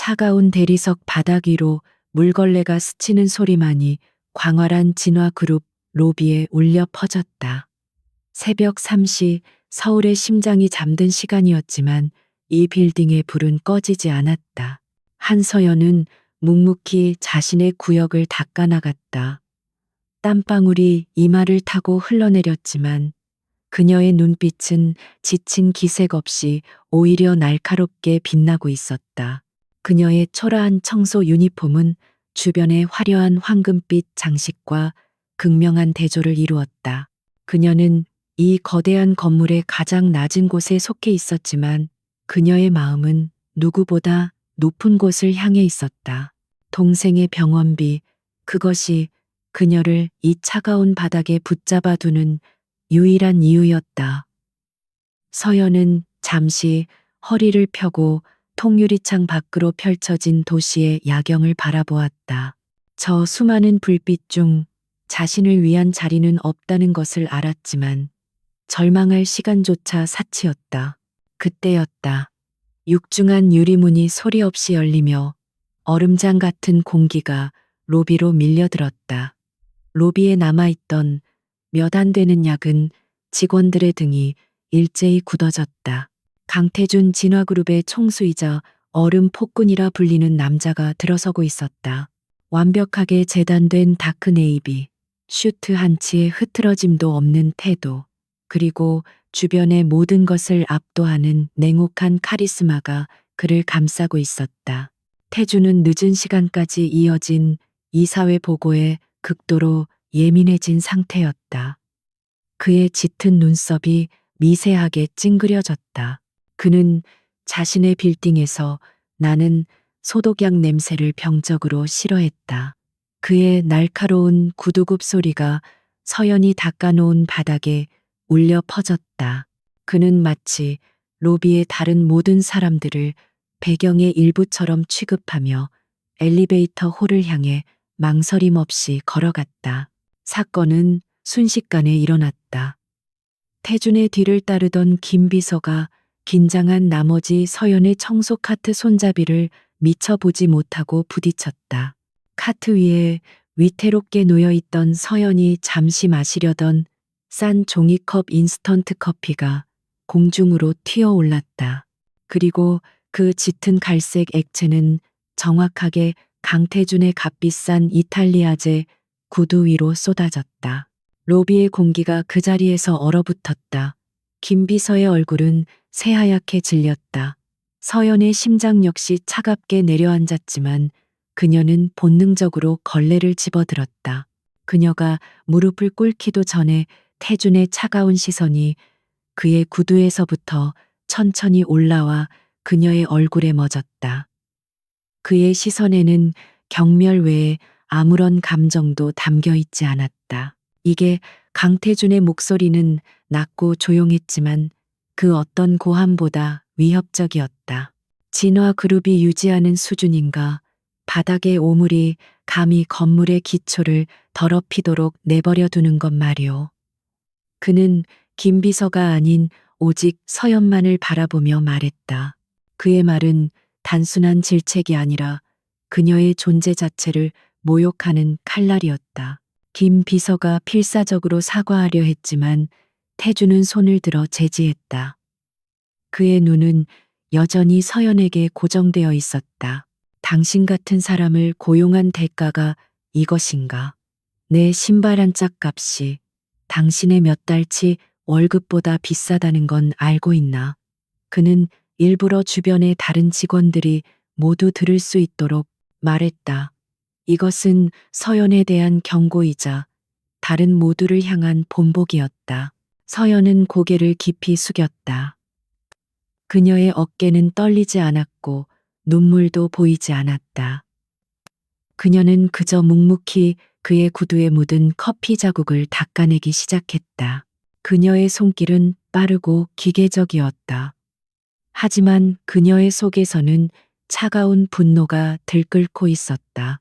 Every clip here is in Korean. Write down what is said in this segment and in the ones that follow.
차가운 대리석 바닥 위로 물걸레가 스치는 소리만이 광활한 진화그룹 로비에 울려 퍼졌다. 새벽 3시 서울의 심장이 잠든 시간이었지만 이 빌딩의 불은 꺼지지 않았다. 한서연은 묵묵히 자신의 구역을 닦아나갔다. 땀방울이 이마를 타고 흘러내렸지만 그녀의 눈빛은 지친 기색 없이 오히려 날카롭게 빛나고 있었다. 그녀의 초라한 청소 유니폼은 주변의 화려한 황금빛 장식과 극명한 대조를 이루었다. 그녀는 이 거대한 건물의 가장 낮은 곳에 속해 있었지만 그녀의 마음은 누구보다 높은 곳을 향해 있었다. 동생의 병원비, 그것이 그녀를 이 차가운 바닥에 붙잡아 두는 유일한 이유였다. 서연은 잠시 허리를 펴고 통유리창 밖으로 펼쳐진 도시의 야경을 바라보았다. 저 수많은 불빛 중 자신을 위한 자리는 없다는 것을 알았지만 절망할 시간조차 사치였다. 그때였다. 육중한 유리문이 소리 없이 열리며 얼음장 같은 공기가 로비로 밀려들었다. 로비에 남아있던 몇 안 되는 야근 직원들의 등이 일제히 굳어졌다. 강태준 진화그룹의 총수이자 얼음 폭군이라 불리는 남자가 들어서고 있었다. 완벽하게 재단된 다크 네이비, 슈트 한치의 흐트러짐도 없는 태도, 그리고 주변의 모든 것을 압도하는 냉혹한 카리스마가 그를 감싸고 있었다. 태주는 늦은 시간까지 이어진 이사회 보고에 극도로 예민해진 상태였다. 그의 짙은 눈썹이 미세하게 찡그려졌다. 그는 자신의 빌딩에서 나는 소독약 냄새를 병적으로 싫어했다. 그의 날카로운 구두굽 소리가 서연이 닦아놓은 바닥에 울려 퍼졌다. 그는 마치 로비의 다른 모든 사람들을 배경의 일부처럼 취급하며 엘리베이터 홀을 향해 망설임 없이 걸어갔다. 사건은 순식간에 일어났다. 태준의 뒤를 따르던 김 비서가 긴장한 나머지 서연의 청소 카트 손잡이를 미처 보지 못하고 부딪혔다. 카트 위에 위태롭게 놓여있던 서연이 잠시 마시려던 싼 종이컵 인스턴트 커피가 공중으로 튀어올랐다. 그리고 그 짙은 갈색 액체는 정확하게 강태준의 값비싼 이탈리아제 구두 위로 쏟아졌다. 로비의 공기가 그 자리에서 얼어붙었다. 김 비서의 얼굴은 새하얗게 질렸다. 서연의 심장 역시 차갑게 내려앉았지만 그녀는 본능적으로 걸레를 집어들었다. 그녀가 무릎을 꿇기도 전에 태준의 차가운 시선이 그의 구두에서부터 천천히 올라와 그녀의 얼굴에 멎었다. 그의 시선에는 경멸 외에 아무런 감정도 담겨 있지 않았다. 이게 강태준의 목소리는 낮고 조용했지만 그 어떤 고함보다 위협적이었다. 진화 그룹이 유지하는 수준인가, 바닥의 오물이 감히 건물의 기초를 더럽히도록 내버려 두는 것 말이오. 그는 김 비서가 아닌 오직 서연만을 바라보며 말했다. 그의 말은 단순한 질책이 아니라 그녀의 존재 자체를 모욕하는 칼날이었다. 김 비서가 필사적으로 사과하려 했지만 태주는 손을 들어 제지했다. 그의 눈은 여전히 서연에게 고정되어 있었다. 당신 같은 사람을 고용한 대가가 이것인가? 내 신발 한 짝 값이 당신의 몇 달치 월급보다 비싸다는 건 알고 있나? 그는 일부러 주변의 다른 직원들이 모두 들을 수 있도록 말했다. 이것은 서연에 대한 경고이자 다른 모두를 향한 본보기였다. 서연은 고개를 깊이 숙였다. 그녀의 어깨는 떨리지 않았고 눈물도 보이지 않았다. 그녀는 그저 묵묵히 그의 구두에 묻은 커피 자국을 닦아내기 시작했다. 그녀의 손길은 빠르고 기계적이었다. 하지만 그녀의 속에서는 차가운 분노가 들끓고 있었다.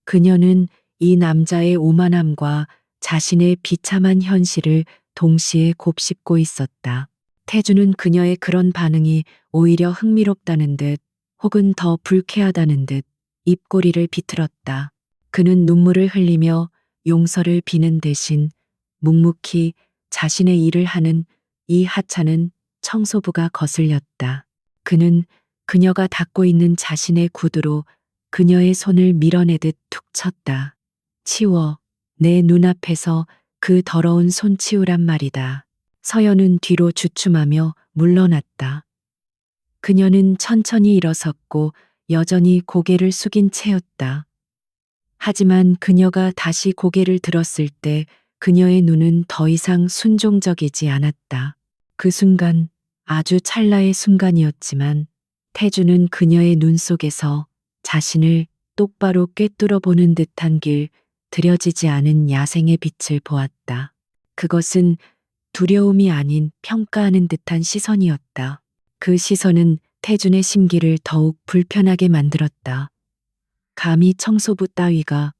그녀는 이 남자의 오만함과 자신의 비참한 현실을 동시에 곱씹고 있었다. 태주는 그녀의 그런 반응이 오히려 흥미롭다는 듯 혹은 더 불쾌하다는 듯 입꼬리를 비틀었다. 그는 눈물을 흘리며 용서를 비는 대신 묵묵히 자신의 일을 하는 이 하찮은 청소부가 거슬렸다. 그는 그녀가 닦고 있는 자신의 구두로 그녀의 손을 밀어내듯 툭 쳤다. 치워. 내 눈앞에서 그 더러운 손 치우란 말이다. 서연은 뒤로 주춤하며 물러났다. 그녀는 천천히 일어섰고 여전히 고개를 숙인 채였다. 하지만 그녀가 다시 고개를 들었을 때 그녀의 눈은 더 이상 순종적이지 않았다. 그 순간, 아주 찰나의 순간이었지만 태주는 그녀의 눈 속에서 자신을 똑바로 꿰뚫어 보는 듯한 길, 들여지지 않은 야생의 빛을 보았다. 그것은 두려움이 아닌 평가하는 듯한 시선이었다. 그 시선은 태준의 심기를 더욱 불편하게 만들었다. 감히 청소부 따위가.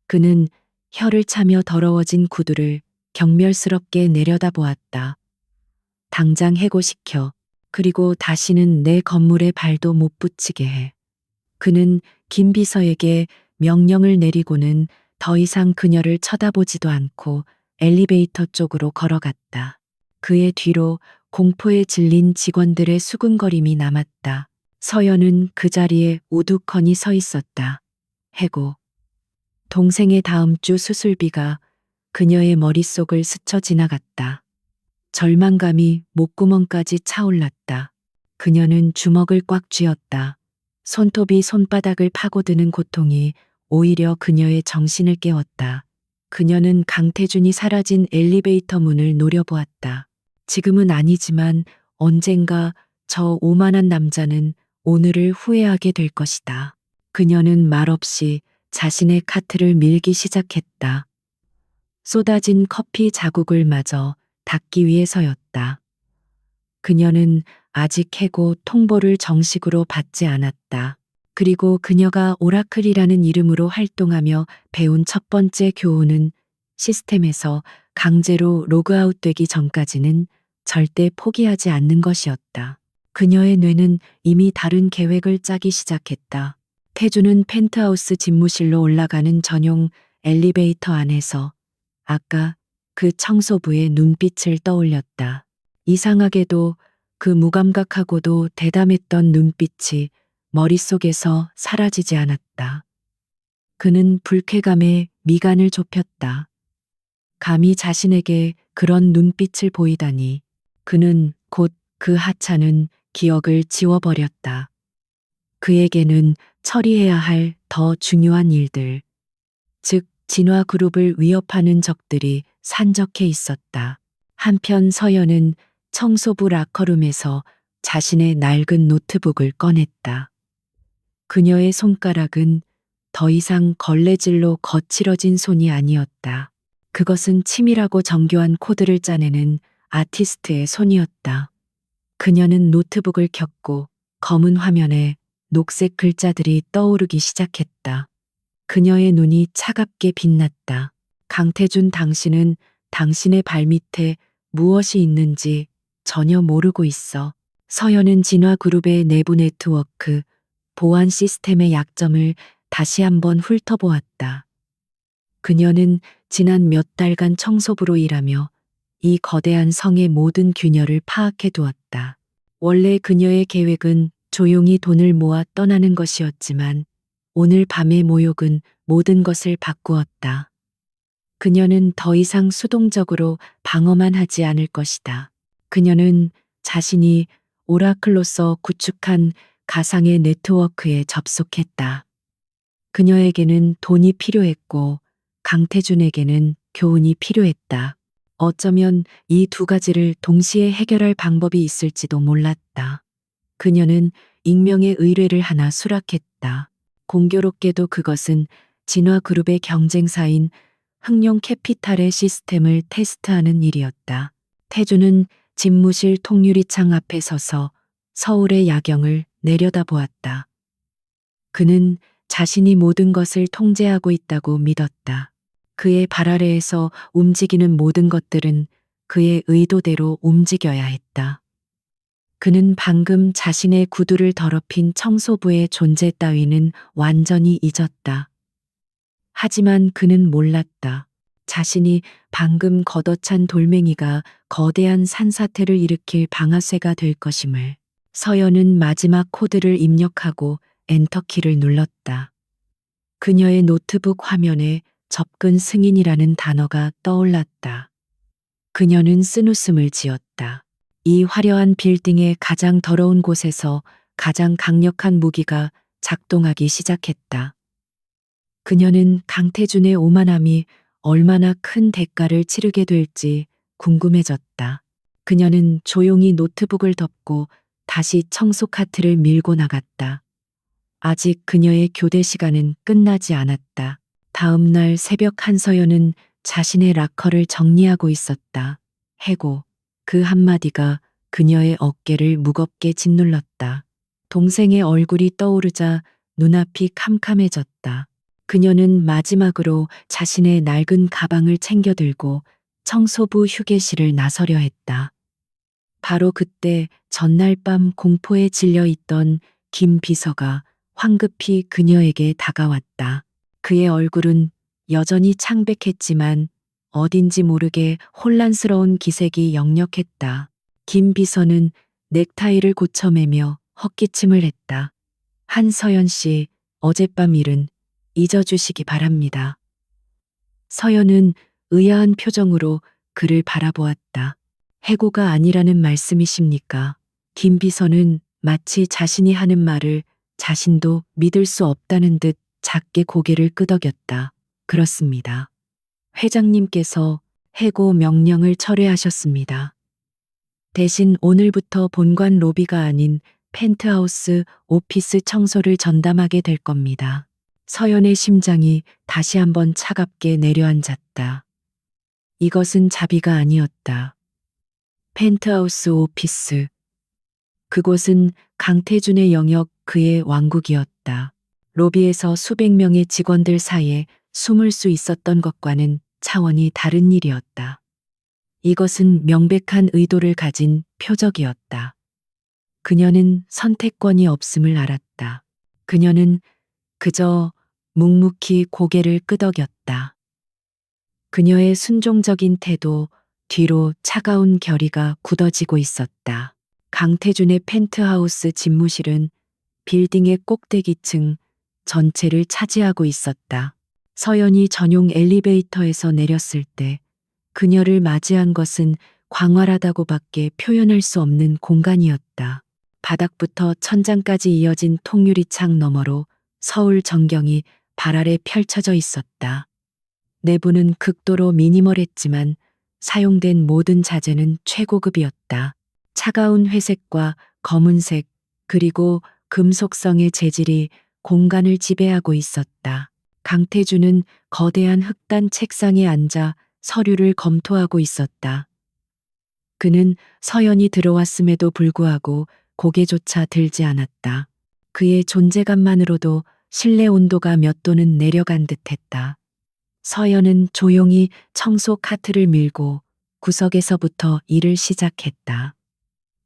그는 혀를 차며 더러워진 구두를 경멸스럽게 내려다보았다. 당장 해고시켜. 그리고 다시는 내 건물에 발도 못 붙이게 해. 그는 김 비서에게 명령을 내리고는 더 이상 그녀를 쳐다보지도 않고 엘리베이터 쪽으로 걸어갔다. 그의 뒤로 공포에 질린 직원들의 수군거림이 남았다. 서연은 그 자리에 우두커니 서 있었다. 해고. 동생의 다음 주 수술비가 그녀의 머릿속을 스쳐 지나갔다. 절망감이 목구멍까지 차올랐다. 그녀는 주먹을 꽉 쥐었다. 손톱이 손바닥을 파고드는 고통이 오히려 그녀의 정신을 깨웠다. 그녀는 강태준이 사라진 엘리베이터 문을 노려보았다. 지금은 아니지만 언젠가 저 오만한 남자는 오늘을 후회하게 될 것이다. 그녀는 말없이 자신의 카트를 밀기 시작했다. 쏟아진 커피 자국을 마저 닦기 위해서였다. 그녀는 아직 해고 통보를 정식으로 받지 않았다. 그리고 그녀가 오라클이라는 이름으로 활동하며 배운 첫 번째 교훈은 시스템에서 강제로 로그아웃되기 전까지는 절대 포기하지 않는 것이었다. 그녀의 뇌는 이미 다른 계획을 짜기 시작했다. 태주는 펜트하우스 집무실로 올라가는 전용 엘리베이터 안에서 아까 그 청소부의 눈빛을 떠올렸다. 이상하게도 그 무감각하고도 대담했던 눈빛이 머릿속에서 사라지지 않았다. 그는 불쾌감에 미간을 좁혔다. 감히 자신에게 그런 눈빛을 보이다니. 그는 곧 그 하찮은 기억을 지워버렸다. 그에게는 처리해야 할 더 중요한 일들, 즉 진화그룹을 위협하는 적들이 산적해 있었다. 한편 서연은 청소부 라커룸에서 자신의 낡은 노트북을 꺼냈다. 그녀의 손가락은 더 이상 걸레질로 거칠어진 손이 아니었다. 그것은 치밀하고 정교한 코드를 짜내는 아티스트의 손이었다. 그녀는 노트북을 켰고 검은 화면에 녹색 글자들이 떠오르기 시작했다. 그녀의 눈이 차갑게 빛났다. 강태준 당신은 당신의 발밑에 무엇이 있는지 전혀 모르고 있어. 서연은 진화그룹의 내부 네트워크, 보안 시스템의 약점을 다시 한번 훑어보았다. 그녀는 지난 몇 달간 청소부로 일하며 이 거대한 성의 모든 균열을 파악해 두었다. 원래 그녀의 계획은 조용히 돈을 모아 떠나는 것이었지만 오늘 밤의 모욕은 모든 것을 바꾸었다. 그녀는 더 이상 수동적으로 방어만 하지 않을 것이다. 그녀는 자신이 오라클로서 구축한 가상의 네트워크에 접속했다. 그녀에게는 돈이 필요했고 강태준에게는 교훈이 필요했다. 어쩌면 이 두 가지를 동시에 해결할 방법이 있을지도 몰랐다. 그녀는 익명의 의뢰를 하나 수락했다. 공교롭게도 그것은 진화그룹의 경쟁사인 흥룡 캐피탈의 시스템을 테스트하는 일이었다. 태주는 집무실 통유리창 앞에 서서 서울의 야경을 내려다보았다. 그는 자신이 모든 것을 통제하고 있다고 믿었다. 그의 발 아래에서 움직이는 모든 것들은 그의 의도대로 움직여야 했다. 그는 방금 자신의 구두를 더럽힌 청소부의 존재 따위는 완전히 잊었다. 하지만 그는 몰랐다. 자신이 방금 걷어찬 돌멩이가 거대한 산사태를 일으킬 방아쇠가 될 것임을. 서연은 마지막 코드를 입력하고 엔터키를 눌렀다. 그녀의 노트북 화면에 접근 승인이라는 단어가 떠올랐다. 그녀는 쓴웃음을 지었다. 이 화려한 빌딩의 가장 더러운 곳에서 가장 강력한 무기가 작동하기 시작했다. 그녀는 강태준의 오만함이 얼마나 큰 대가를 치르게 될지 궁금해졌다. 그녀는 조용히 노트북을 덮고 다시 청소 카트를 밀고 나갔다. 아직 그녀의 교대 시간은 끝나지 않았다. 다음 날 새벽 한서연은 자신의 락커를 정리하고 있었다. 해고. 그 한마디가 그녀의 어깨를 무겁게 짓눌렀다. 동생의 얼굴이 떠오르자 눈앞이 캄캄해졌다. 그녀는 마지막으로 자신의 낡은 가방을 챙겨 들고 청소부 휴게실을 나서려 했다. 바로 그때 전날 밤 공포에 질려 있던 김 비서가 황급히 그녀에게 다가왔다. 그의 얼굴은 여전히 창백했지만 어딘지 모르게 혼란스러운 기색이 역력했다. 김 비서는 넥타이를 고쳐매며 헛기침을 했다. 한서연 씨, 어젯밤 일은 잊어주시기 바랍니다. 서연은 의아한 표정으로 그를 바라보았다. 해고가 아니라는 말씀이십니까? 김 비서는 마치 자신이 하는 말을 자신도 믿을 수 없다는 듯 작게 고개를 끄덕였다. 그렇습니다. 회장님께서 해고 명령을 철회하셨습니다. 대신 오늘부터 본관 로비가 아닌 펜트하우스 오피스 청소를 전담하게 될 겁니다. 서연의 심장이 다시 한번 차갑게 내려앉았다. 이것은 자비가 아니었다. 펜트하우스 오피스. 그곳은 강태준의 영역, 그의 왕국이었다. 로비에서 수백 명의 직원들 사이에 숨을 수 있었던 것과는 차원이 다른 일이었다. 이것은 명백한 의도를 가진 표적이었다. 그녀는 선택권이 없음을 알았다. 그녀는 그저 묵묵히 고개를 끄덕였다. 그녀의 순종적인 태도 뒤로 차가운 결의가 굳어지고 있었다. 강태준의 펜트하우스 집무실은 빌딩의 꼭대기층 전체를 차지하고 있었다. 서연이 전용 엘리베이터에서 내렸을 때 그녀를 맞이한 것은 광활하다고밖에 표현할 수 없는 공간이었다. 바닥부터 천장까지 이어진 통유리창 너머로 서울 전경이 발 아래 펼쳐져 있었다. 내부는 극도로 미니멀했지만 사용된 모든 자재는 최고급이었다. 차가운 회색과 검은색 그리고 금속성의 재질이 공간을 지배하고 있었다. 강태준은 거대한 흑단 책상에 앉아 서류를 검토하고 있었다. 그는 서연이 들어왔음에도 불구하고 고개조차 들지 않았다. 그의 존재감만으로도 실내 온도가 몇 도는 내려간 듯했다. 서연은 조용히 청소 카트를 밀고 구석에서부터 일을 시작했다.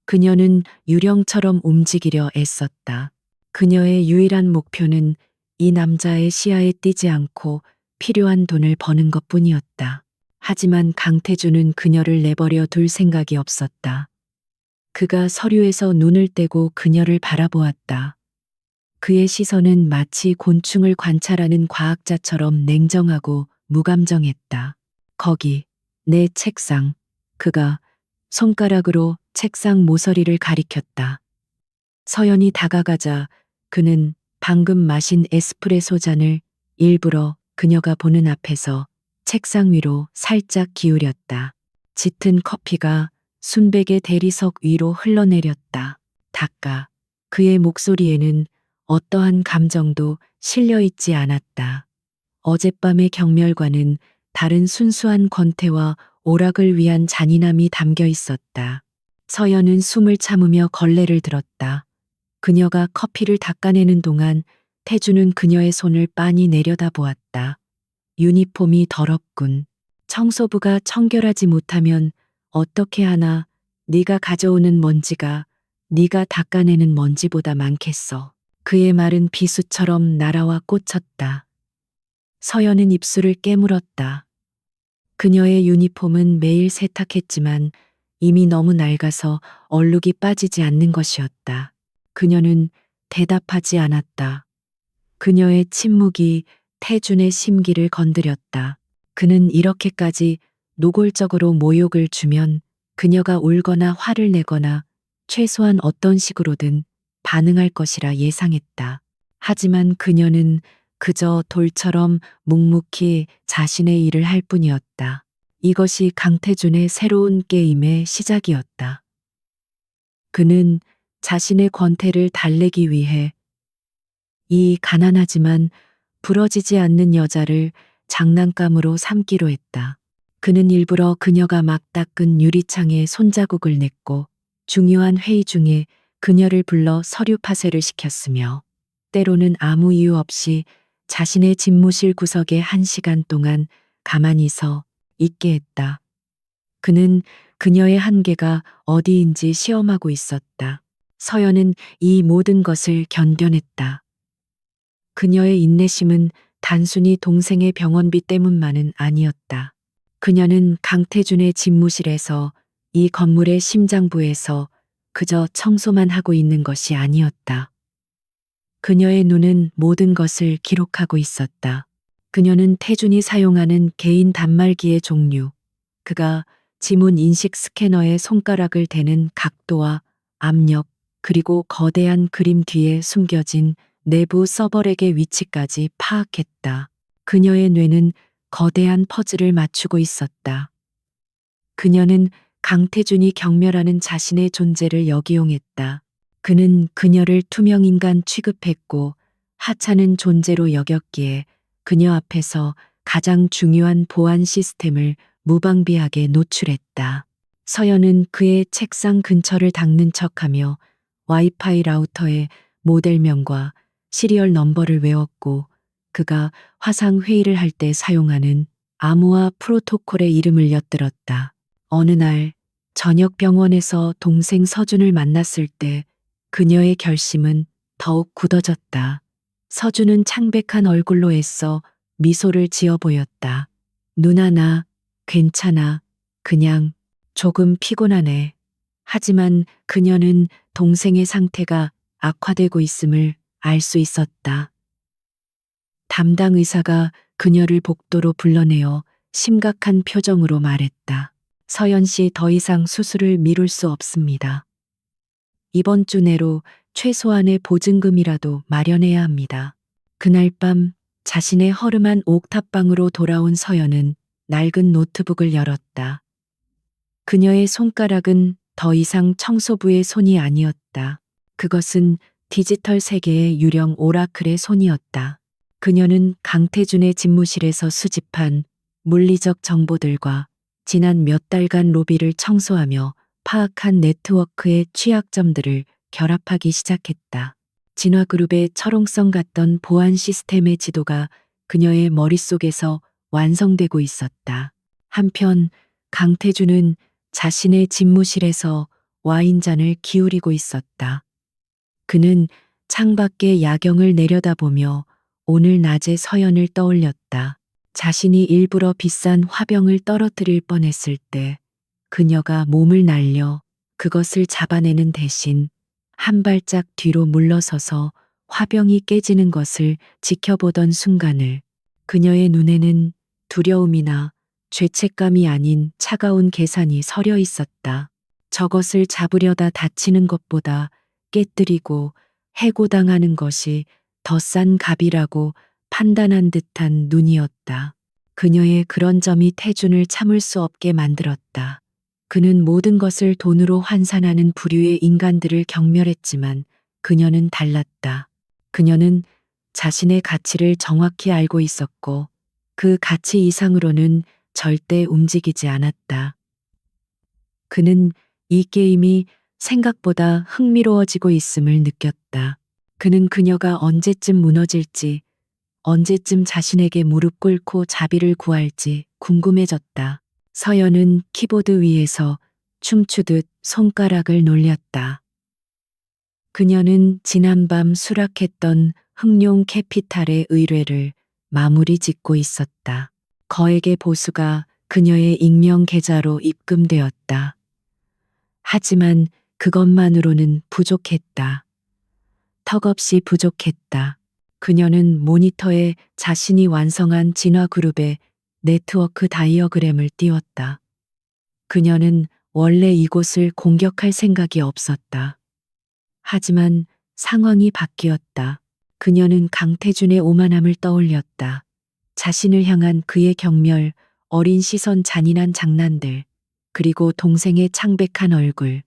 그녀는 유령처럼 움직이려 애썼다. 그녀의 유일한 목표는 이 남자의 시야에 띄지 않고 필요한 돈을 버는 것뿐이었다. 하지만 강태준은 그녀를 내버려 둘 생각이 없었다. 그가 서류에서 눈을 떼고 그녀를 바라보았다. 그의 시선은 마치 곤충을 관찰하는 과학자처럼 냉정하고 무감정했다. 거기, 내 책상. 그가 손가락으로 책상 모서리를 가리켰다. 서연이 다가가자 그는 방금 마신 에스프레소 잔을 일부러 그녀가 보는 앞에서 책상 위로 살짝 기울였다. 짙은 커피가 순백의 대리석 위로 흘러내렸다. 닦아. 그의 목소리에는 어떠한 감정도 실려 있지 않았다. 어젯밤의 경멸과는 다른 순수한 권태와 오락을 위한 잔인함이 담겨 있었다. 서연은 숨을 참으며 걸레를 들었다. 그녀가 커피를 닦아내는 동안 태주는 그녀의 손을 빤히 내려다보았다. 유니폼이 더럽군. 청소부가 청결하지 못하면 어떻게 하나. 네가 가져오는 먼지가 네가 닦아내는 먼지보다 많겠어. 그의 말은 비수처럼 날아와 꽂혔다. 서연은 입술을 깨물었다. 그녀의 유니폼은 매일 세탁했지만 이미 너무 낡아서 얼룩이 빠지지 않는 것이었다. 그녀는 대답하지 않았다. 그녀의 침묵이 태준의 심기를 건드렸다. 그는 이렇게까지 노골적으로 모욕을 주면 그녀가 울거나 화를 내거나 최소한 어떤 식으로든 반응할 것이라 예상했다. 하지만 그녀는 그저 돌처럼 묵묵히 자신의 일을 할 뿐이었다. 이것이 강태준의 새로운 게임의 시작이었다. 그는 자신의 권태를 달래기 위해 이 가난하지만 부러지지 않는 여자를 장난감으로 삼기로 했다. 그는 일부러 그녀가 막 닦은 유리창에 손자국을 냈고 중요한 회의 중에 그녀를 불러 서류 파쇄를 시켰으며 때로는 아무 이유 없이 자신의 집무실 구석에 1시간 동안 가만히 서 있게 했다. 그는 그녀의 한계가 어디인지 시험하고 있었다. 서연은 이 모든 것을 견뎌냈다. 그녀의 인내심은 단순히 동생의 병원비 때문만은 아니었다. 그녀는 강태준의 집무실에서 이 건물의 심장부에서 그저 청소만 하고 있는 것이 아니었다. 그녀의 눈은 모든 것을 기록하고 있었다. 그녀는 태준이 사용하는 개인 단말기의 종류, 그가 지문 인식 스캐너에 손가락을 대는 각도와 압력, 그리고 거대한 그림 뒤에 숨겨진 내부 서버렉의 위치까지 파악했다. 그녀의 뇌는 거대한 퍼즐을 맞추고 있었다. 그녀는 강태준이 경멸하는 자신의 존재를 역이용했다. 그는 그녀를 투명인간 취급했고 하찮은 존재로 여겼기에 그녀 앞에서 가장 중요한 보안 시스템을 무방비하게 노출했다. 서연은 그의 책상 근처를 닦는 척하며 와이파이 라우터의 모델명과 시리얼 넘버를 외웠고 그가 화상 회의를 할 때 사용하는 암호화 프로토콜의 이름을 엿들었다. 어느 날 저녁 병원에서 동생 서준을 만났을 때 그녀의 결심은 더욱 굳어졌다. 서준은 창백한 얼굴로 애써 미소를 지어 보였다. 누나 나 괜찮아. 그냥 조금 피곤하네. 하지만 그녀는 동생의 상태가 악화되고 있음을 알 수 있었다. 담당 의사가 그녀를 복도로 불러내어 심각한 표정으로 말했다. 서연 씨 더 이상 수술을 미룰 수 없습니다. 이번 주 내로 최소한의 보증금이라도 마련해야 합니다. 그날 밤 자신의 허름한 옥탑방으로 돌아온 서연은 낡은 노트북을 열었다. 그녀의 손가락은 더 이상 청소부의 손이 아니었다. 그것은 디지털 세계의 유령 오라클의 손이었다. 그녀는 강태준의 집무실에서 수집한 물리적 정보들과 지난 몇 달간 로비를 청소하며 파악한 네트워크의 취약점들을 결합하기 시작했다. 진화그룹의 철옹성 같던 보안 시스템의 지도가 그녀의 머릿속에서 완성되고 있었다. 한편 강태준은 자신의 집무실에서 와인잔을 기울이고 있었다. 그는 창밖의 야경을 내려다보며 오늘 낮의 서연을 떠올렸다. 자신이 일부러 비싼 화병을 떨어뜨릴 뻔했을 때 그녀가 몸을 날려 그것을 잡아내는 대신 한 발짝 뒤로 물러서서 화병이 깨지는 것을 지켜보던 순간을 그녀의 눈에는 두려움이나 죄책감이 아닌 차가운 계산이 서려 있었다. 저것을 잡으려다 다치는 것보다 깨뜨리고 해고당하는 것이 더 싼 값이라고 판단한 듯한 눈이었다. 그녀의 그런 점이 태준을 참을 수 없게 만들었다. 그는 모든 것을 돈으로 환산하는 부류의 인간들을 경멸했지만 그녀는 달랐다. 그녀는 자신의 가치를 정확히 알고 있었고 그 가치 이상으로는 절대 움직이지 않았다. 그는 이 게임이 생각보다 흥미로워지고 있음을 느꼈다. 그는 그녀가 언제쯤 무너질지, 언제쯤 자신에게 무릎 꿇고 자비를 구할지 궁금해졌다. 서연은 키보드 위에서 춤추듯 손가락을 놀렸다. 그녀는 지난밤 수락했던 흑룡 캐피탈의 의뢰를 마무리 짓고 있었다. 거액의 보수가 그녀의 익명 계좌로 입금되었다. 하지만 그것만으로는 부족했다. 턱없이 부족했다. 그녀는 모니터에 자신이 완성한 진화그룹의 네트워크 다이어그램을 띄웠다. 그녀는 원래 이곳을 공격할 생각이 없었다. 하지만 상황이 바뀌었다. 그녀는 강태준의 오만함을 떠올렸다. 자신을 향한 그의 경멸, 어린 시선, 잔인한 장난들, 그리고 동생의 창백한 얼굴.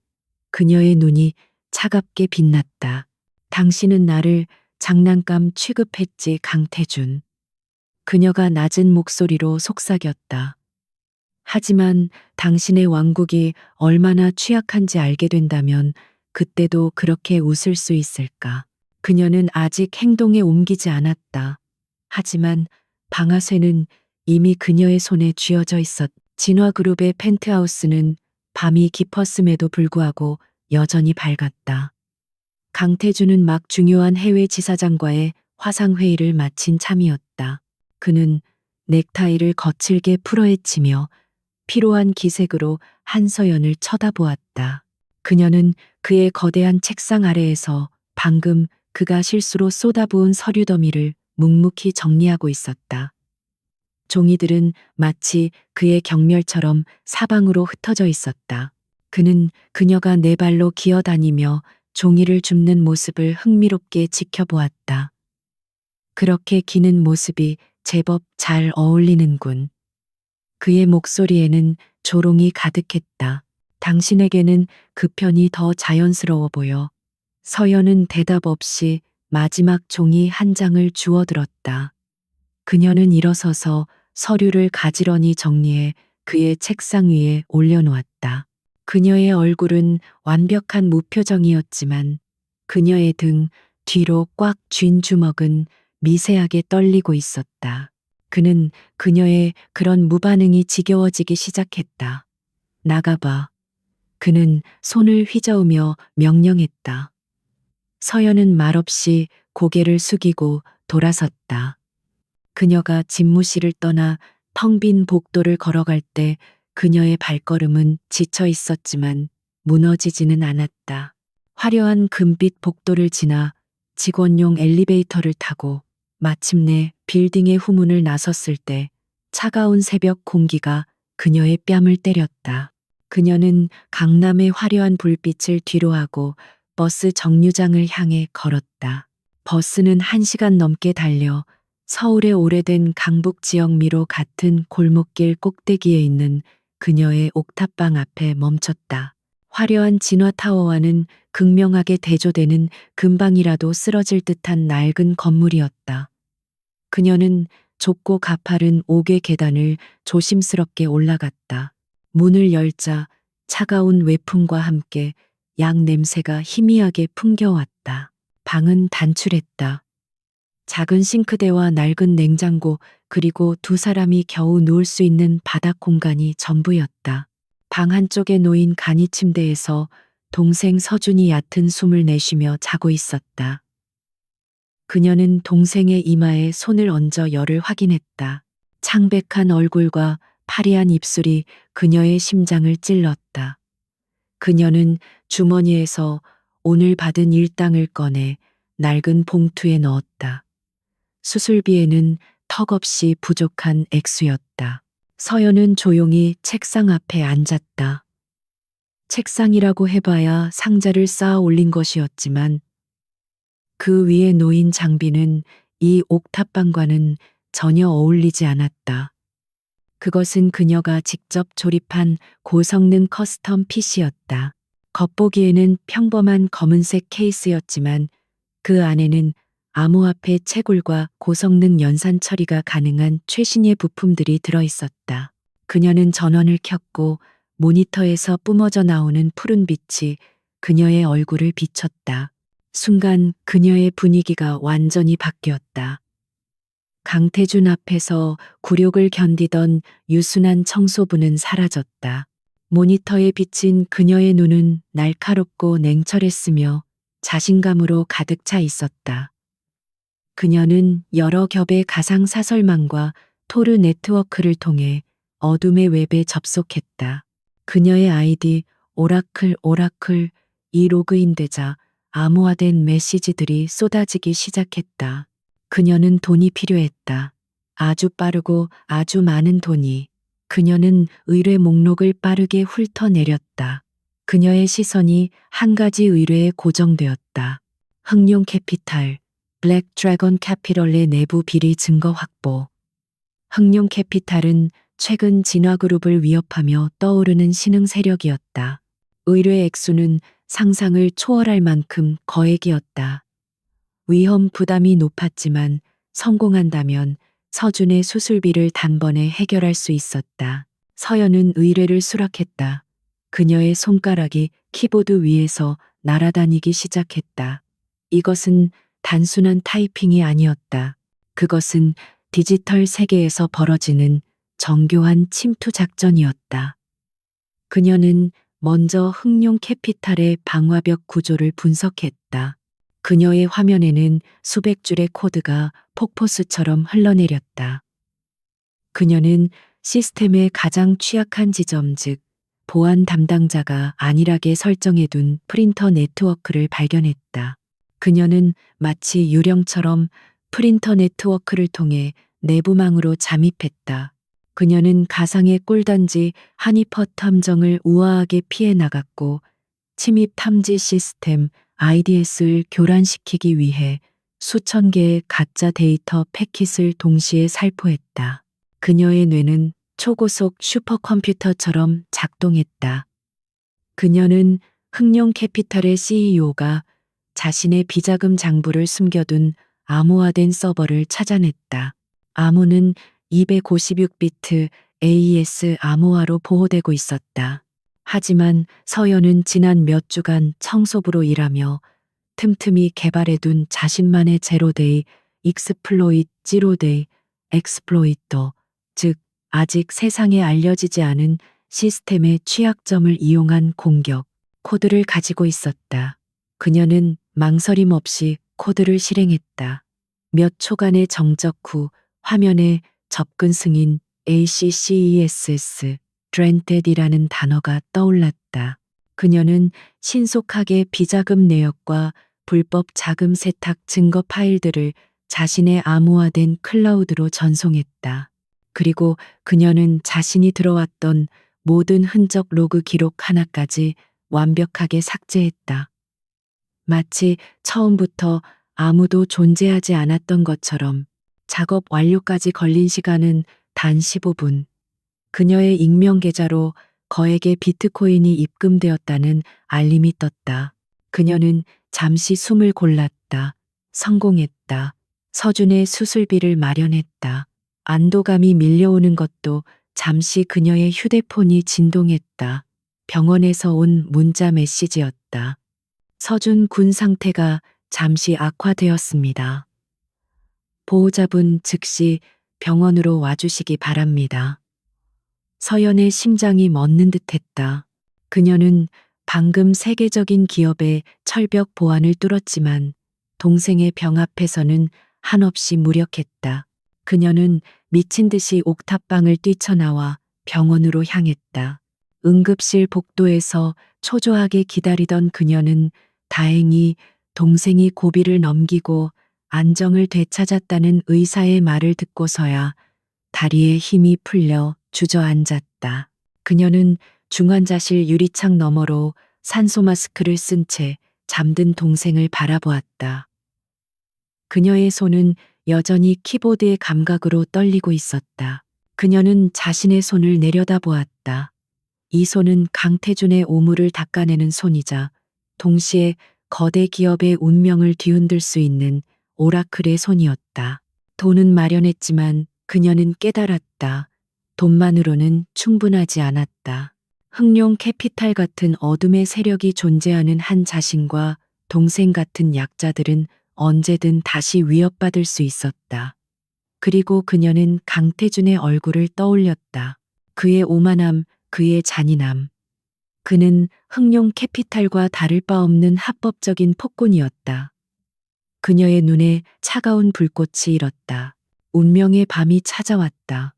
그녀의 눈이 차갑게 빛났다. 당신은 나를 장난감 취급했지, 강태준. 그녀가 낮은 목소리로 속삭였다. 하지만 당신의 왕국이 얼마나 취약한지 알게 된다면 그때도 그렇게 웃을 수 있을까? 그녀는 아직 행동에 옮기지 않았다. 하지만 방아쇠는 이미 그녀의 손에 쥐어져 있었. 진화그룹의 펜트하우스는 밤이 깊었음에도 불구하고 여전히 밝았다. 강태준은 막 중요한 해외 지사장과의 화상회의를 마친 참이었다. 그는 넥타이를 거칠게 풀어헤치며 피로한 기색으로 한서연을 쳐다보았다. 그녀는 그의 거대한 책상 아래에서 방금 그가 실수로 쏟아부은 서류 더미를 묵묵히 정리하고 있었다. 종이들은 마치 그의 경멸처럼 사방으로 흩어져 있었다. 그는 그녀가 네 발로 기어다니며 종이를 줍는 모습을 흥미롭게 지켜보았다. 그렇게 기는 모습이 제법 잘 어울리는군. 그의 목소리에는 조롱이 가득했다. 당신에게는 그 편이 더 자연스러워 보여. 서연은 대답 없이 마지막 종이 한 장을 주워들었다. 그녀는 일어서서 서류를 가지런히 정리해 그의 책상 위에 올려놓았다. 그녀의 얼굴은 완벽한 무표정이었지만 그녀의 등 뒤로 꽉 쥔 주먹은 미세하게 떨리고 있었다. 그는 그녀의 그런 무반응이 지겨워지기 시작했다. 나가봐. 그는 손을 휘저으며 명령했다. 서연은 말없이 고개를 숙이고 돌아섰다. 그녀가 집무실을 떠나 텅 빈 복도를 걸어갈 때 그녀의 발걸음은 지쳐 있었지만 무너지지는 않았다. 화려한 금빛 복도를 지나 직원용 엘리베이터를 타고 마침내 빌딩의 후문을 나섰을 때 차가운 새벽 공기가 그녀의 뺨을 때렸다. 그녀는 강남의 화려한 불빛을 뒤로하고 버스 정류장을 향해 걸었다. 버스는 1시간 넘게 달려 서울의 오래된 강북 지역미로 같은 골목길 꼭대기에 있는 그녀의 옥탑방 앞에 멈췄다. 화려한 진화타워와는 극명하게 대조되는 금방이라도 쓰러질 듯한 낡은 건물이었다. 그녀는 좁고 가파른 옥외 계단을 조심스럽게 올라갔다. 문을 열자 차가운 외풍과 함께 약 냄새가 희미하게 풍겨왔다. 방은 단출했다. 작은 싱크대와 낡은 냉장고 그리고 두 사람이 겨우 누울 수 있는 바닥 공간이 전부였다. 방 한쪽에 놓인 간이 침대에서 동생 서준이 얕은 숨을 내쉬며 자고 있었다. 그녀는 동생의 이마에 손을 얹어 열을 확인했다. 창백한 얼굴과 파리한 입술이 그녀의 심장을 찔렀다. 그녀는 주머니에서 오늘 받은 일당을 꺼내 낡은 봉투에 넣었다. 수술비에는 턱없이 부족한 액수였다. 서연은 조용히 책상 앞에 앉았다. 책상이라고 해봐야 상자를 쌓아 올린 것이었지만 그 위에 놓인 장비는 이 옥탑방과는 전혀 어울리지 않았다. 그것은 그녀가 직접 조립한 고성능 커스텀 PC였다. 겉보기에는 평범한 검은색 케이스였지만 그 안에는 암호화폐 채굴과 고성능 연산 처리가 가능한 최신의 부품들이 들어있었다. 그녀는 전원을 켰고 모니터에서 뿜어져 나오는 푸른 빛이 그녀의 얼굴을 비췄다. 순간 그녀의 분위기가 완전히 바뀌었다. 강태준 앞에서 굴욕을 견디던 유순한 청소부는 사라졌다. 모니터에 비친 그녀의 눈은 날카롭고 냉철했으며 자신감으로 가득 차 있었다. 그녀는 여러 겹의 가상사설망과 토르 네트워크를 통해 어둠의 웹에 접속했다. 그녀의 아이디 오라클이 로그인되자 암호화된 메시지들이 쏟아지기 시작했다. 그녀는 돈이 필요했다. 아주 빠르고 아주 많은 돈이. 그녀는 의뢰 목록을 빠르게 훑어내렸다. 그녀의 시선이 한 가지 의뢰에 고정되었다. 흥룡 캐피탈, 블랙 드래곤 캐피털의 내부 비리 증거 확보. 흥룡 캐피탈은 최근 진화그룹을 위협하며 떠오르는 신흥 세력이었다. 의뢰 액수는 상상을 초월할 만큼 거액이었다. 위험 부담이 높았지만 성공한다면 서준의 수술비를 단번에 해결할 수 있었다. 서연은 의뢰를 수락했다. 그녀의 손가락이 키보드 위에서 날아다니기 시작했다. 이것은 단순한 타이핑이 아니었다. 그것은 디지털 세계에서 벌어지는 정교한 침투 작전이었다. 그녀는 먼저 흥룡 캐피탈의 방화벽 구조를 분석했다. 그녀의 화면에는 수백 줄의 코드가 폭포수처럼 흘러내렸다. 그녀는 시스템의 가장 취약한 지점, 즉 보안 담당자가 안일하게 설정해둔 프린터 네트워크를 발견했다. 그녀는 마치 유령처럼 프린터 네트워크를 통해 내부망으로 잠입했다. 그녀는 가상의 꿀단지 하니퍼트 함정을 우아하게 피해 나갔고 침입 탐지 시스템 IDS를 교란시키기 위해 수천 개의 가짜 데이터 패킷을 동시에 살포했다. 그녀의 뇌는 초고속 슈퍼컴퓨터처럼 작동했다. 그녀는 흥룡 캐피탈의 CEO가 자신의 비자금 장부를 숨겨둔 암호화된 서버를 찾아냈다. 암호는 256비트 AES 암호화로 보호되고 있었다. 하지만 서연은 지난 몇 주간 청소부로 일하며 틈틈이 개발해둔 자신만의 제로데이 익스플로잇 지로데이 엑스플로이터, 즉 아직 세상에 알려지지 않은 시스템의 취약점을 이용한 공격 코드를 가지고 있었다. 그녀는 망설임 없이 코드를 실행했다. 몇 초간의 정적 후 화면에 접근 승인 ACCESS 드렌텟이라는 단어가 떠올랐다. 그녀는 신속하게 비자금 내역과 불법 자금 세탁 증거 파일들을 자신의 암호화된 클라우드로 전송했다. 그리고 그녀는 자신이 들어왔던 모든 흔적 로그 기록 하나까지 완벽하게 삭제했다. 마치 처음부터 아무도 존재하지 않았던 것처럼. 작업 완료까지 걸린 시간은 단 15분. 그녀의 익명 계좌로 거액의 비트코인이 입금되었다는 알림이 떴다. 그녀는 잠시 숨을 골랐다. 성공했다. 서준의 수술비를 마련했다. 안도감이 밀려오는 것도 잠시 그녀의 휴대폰이 진동했다. 병원에서 온 문자 메시지였다. 서준 군 상태가 잠시 악화되었습니다. 보호자분 즉시 병원으로 와주시기 바랍니다. 서연의 심장이 멎는 듯했다. 그녀는 방금 세계적인 기업의 철벽 보안을 뚫었지만 동생의 병 앞에서는 한없이 무력했다. 그녀는 미친 듯이 옥탑방을 뛰쳐나와 병원으로 향했다. 응급실 복도에서 초조하게 기다리던 그녀는 다행히 동생이 고비를 넘기고 안정을 되찾았다는 의사의 말을 듣고서야 다리에 힘이 풀려 주저앉았다. 그녀는 중환자실 유리창 너머로 산소 마스크를 쓴 채 잠든 동생을 바라보았다. 그녀의 손은 여전히 키보드의 감각으로 떨리고 있었다. 그녀는 자신의 손을 내려다보았다. 이 손은 강태준의 오물을 닦아내는 손이자 동시에 거대 기업의 운명을 뒤흔들 수 있는 오라클의 손이었다. 돈은 마련했지만 그녀는 깨달았다. 돈만으로는 충분하지 않았다. 흥룡 캐피탈 같은 어둠의 세력이 존재하는 한 자신과 동생 같은 약자들은 언제든 다시 위협받을 수 있었다. 그리고 그녀는 강태준의 얼굴을 떠올렸다. 그의 오만함, 그의 잔인함. 그는 흥룡 캐피탈과 다를 바 없는 합법적인 폭군이었다. 그녀의 눈에 차가운 불꽃이 일었다. 운명의 밤이 찾아왔다.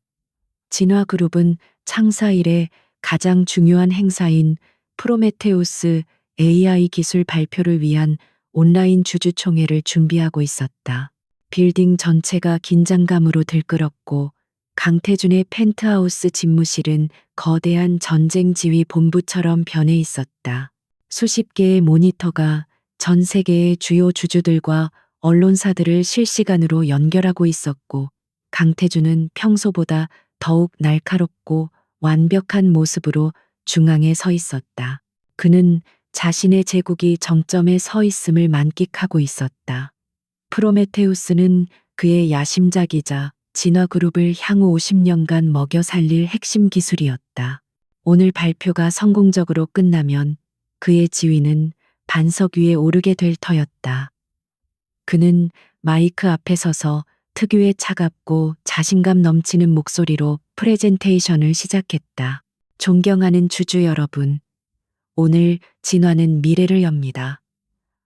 진화그룹은 창사 이래 가장 중요한 행사인 프로메테우스 AI 기술 발표를 위한 온라인 주주총회를 준비하고 있었다. 빌딩 전체가 긴장감으로 들끓었고 강태준의 펜트하우스 집무실은 거대한 전쟁 지휘 본부처럼 변해 있었다. 수십 개의 모니터가 전 세계의 주요 주주들과 언론사들을 실시간으로 연결하고 있었고 강태준은 평소보다 더욱 날카롭고 완벽한 모습으로 중앙에 서 있었다. 그는 자신의 제국이 정점에 서 있음을 만끽하고 있었다. 프로메테우스는 그의 야심작이자 진화그룹을 향후 50년간 먹여 살릴 핵심 기술이었다. 오늘 발표가 성공적으로 끝나면 그의 지위는 반석 위에 오르게 될 터였다. 그는 마이크 앞에 서서 특유의 차갑고 자신감 넘치는 목소리로 프레젠테이션을 시작했다. 존경하는 주주 여러분, 오늘 진화는 미래를 엽니다.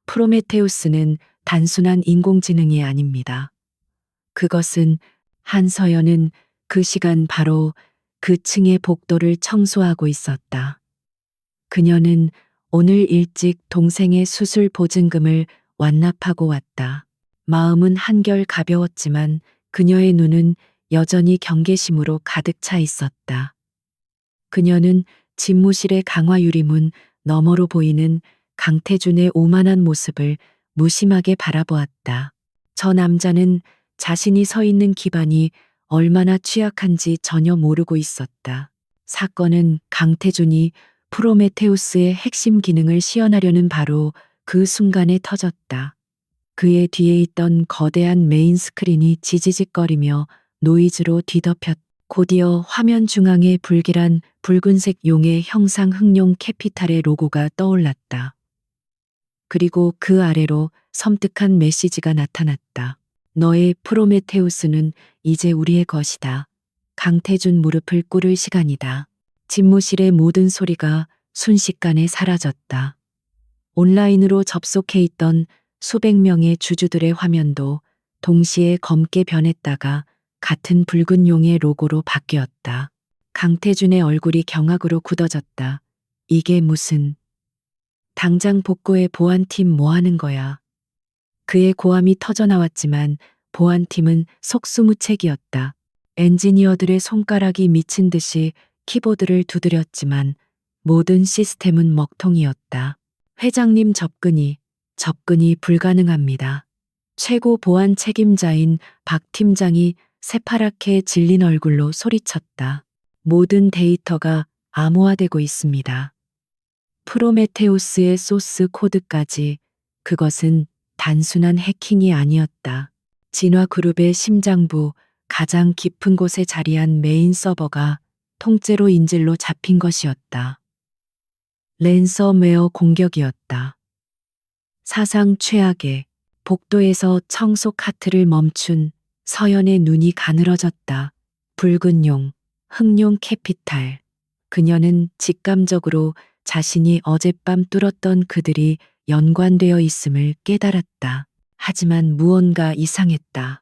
프로메테우스는 단순한 인공지능이 아닙니다. 그것은 한서연은 그 시간 바로 그 층의 복도를 청소하고 있었다. 그녀는 오늘 일찍 동생의 수술 보증금을 완납하고 왔다. 마음은 한결 가벼웠지만 그녀의 눈은 여전히 경계심으로 가득 차 있었다. 그녀는 집무실의 강화 유리문 너머로 보이는 강태준의 오만한 모습을 무심하게 바라보았다. 저 남자는 자신이 서 있는 기반이 얼마나 취약한지 전혀 모르고 있었다. 사건은 강태준이 프로메테우스의 핵심 기능을 시연하려는 바로 그 순간에 터졌다. 그의 뒤에 있던 거대한 메인 스크린이 지지직거리며 노이즈로 뒤덮였다. 곧이어 화면 중앙에 불길한 붉은색 용의 형상 흥룡 캐피탈의 로고가 떠올랐다. 그리고 그 아래로 섬뜩한 메시지가 나타났다. 너의 프로메테우스는 이제 우리의 것이다. 강태준 무릎을 꿇을 시간이다. 집무실의 모든 소리가 순식간에 사라졌다. 온라인으로 접속해 있던 수백 명의 주주들의 화면도 동시에 검게 변했다가 같은 붉은 용의 로고로 바뀌었다. 강태준의 얼굴이 경악으로 굳어졌다. 이게 무슨... 당장 복구해 보안팀 뭐 하는 거야. 그의 고함이 터져나왔지만 보안팀은 속수무책이었다. 엔지니어들의 손가락이 미친 듯이 키보드를 두드렸지만 모든 시스템은 먹통이었다. 회장님 접근이 불가능합니다. 최고 보안 책임자인 박 팀장이 새파랗게 질린 얼굴로 소리쳤다. 모든 데이터가 암호화되고 있습니다. 프로메테우스의 소스 코드까지. 그것은 단순한 해킹이 아니었다. 진화그룹의 심장부 가장 깊은 곳에 자리한 메인 서버가 통째로 인질로 잡힌 것이었다. 랜섬웨어 공격이었다. 사상 최악의 복도에서 청소 카트를 멈춘 서연의 눈이 가늘어졌다. 붉은 용, 흑룡 캐피탈. 그녀는 직감적으로 자신이 어젯밤 뚫었던 그들이 연관되어 있음을 깨달았다. 하지만 무언가 이상했다.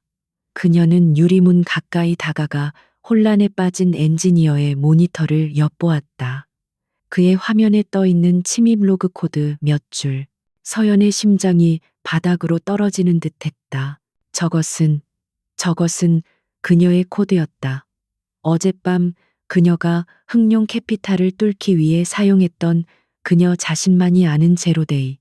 그녀는 유리문 가까이 다가가 혼란에 빠진 엔지니어의 모니터를 엿보았다. 그의 화면에 떠 있는 침입 로그 코드 몇 줄. 서연의 심장이 바닥으로 떨어지는 듯했다. 저것은 그녀의 코드였다. 어젯밤 그녀가 흥룡 캐피탈을 뚫기 위해 사용했던 그녀 자신만이 아는 제로데이,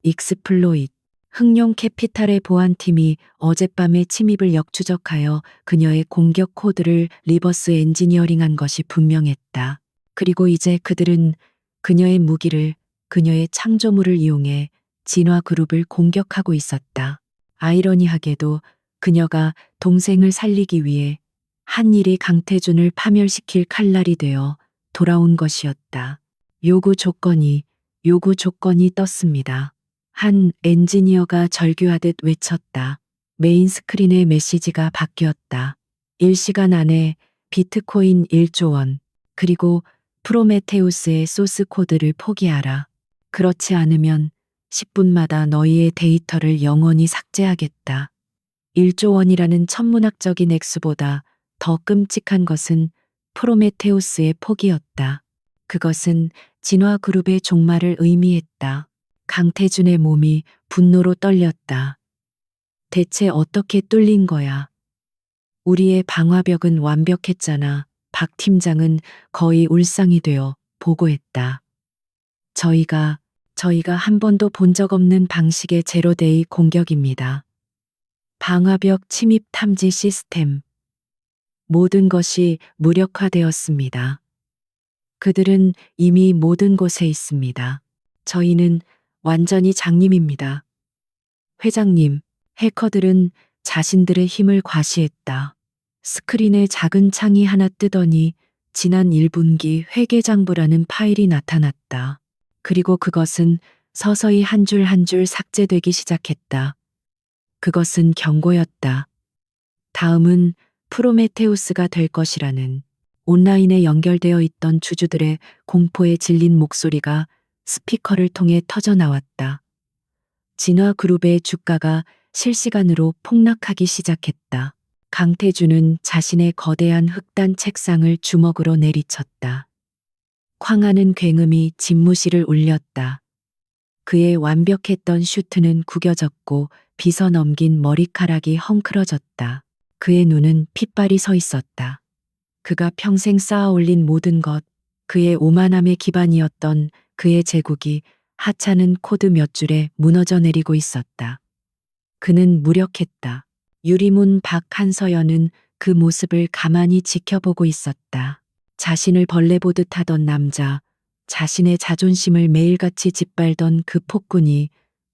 익스플로잇. 흥룡 캐피탈의 보안팀이 어젯밤의 침입을 역추적하여 그녀의 공격 코드를 리버스 엔지니어링한 것이 분명했다. 그리고 이제 그들은 그녀의 무기를, 그녀의 창조물을 이용해 진화그룹을 공격하고 있었다. 아이러니하게도 그녀가 동생을 살리기 위해 한 일이 강태준을 파멸시킬 칼날이 되어 돌아온 것이었다. 요구 조건이 떴습니다. 한 엔지니어가 절규하듯 외쳤다. 메인 스크린의 메시지가 바뀌었다. 1시간 안에 비트코인 1조 원, 그리고 프로메테우스의 소스 코드를 포기하라. 그렇지 않으면 10분마다 너희의 데이터를 영원히 삭제하겠다. 1조 원이라는 천문학적인 액수보다 더 끔찍한 것은 프로메테우스의 포기였다. 그것은 진화 그룹의 종말을 의미했다. 강태준의 몸이 분노로 떨렸다. 대체 어떻게 뚫린 거야? 우리의 방화벽은 완벽했잖아. 박 팀장은 거의 울상이 되어 보고했다. 저희가 한 번도 본 적 없는 방식의 제로데이 공격입니다. 방화벽 침입 탐지 시스템. 모든 것이 무력화되었습니다. 그들은 이미 모든 곳에 있습니다. 저희는 완전히 장님입니다. 회장님, 해커들은 자신들의 힘을 과시했다. 스크린에 작은 창이 하나 뜨더니 지난 1분기 회계장부라는 파일이 나타났다. 그리고 그것은 서서히 한 줄 한 줄 삭제되기 시작했다. 그것은 경고였다. 다음은 프로메테우스가 될 것이라는. 온라인에 연결되어 있던 주주들의 공포에 질린 목소리가 스피커를 통해 터져 나왔다. 진화 그룹의 주가가 실시간으로 폭락하기 시작했다. 강태준은 자신의 거대한 흑단 책상을 주먹으로 내리쳤다. 쾅하는 굉음이 집무실을 울렸다. 그의 완벽했던 슈트는 구겨졌고 빗어 넘긴 머리카락이 헝클어졌다. 그의 눈은 핏발이 서 있었다. 그가 평생 쌓아올린 모든 것, 그의 오만함의 기반이었던 그의 제국이 하찮은 코드 몇 줄에 무너져 내리고 있었다. 그는 무력했다. 유리문 밖 한서연은 그 모습을 가만히 지켜보고 있었다. 자신을 벌레 보듯 하던 남자, 자신의 자존심을 매일같이 짓밟던 그 폭군이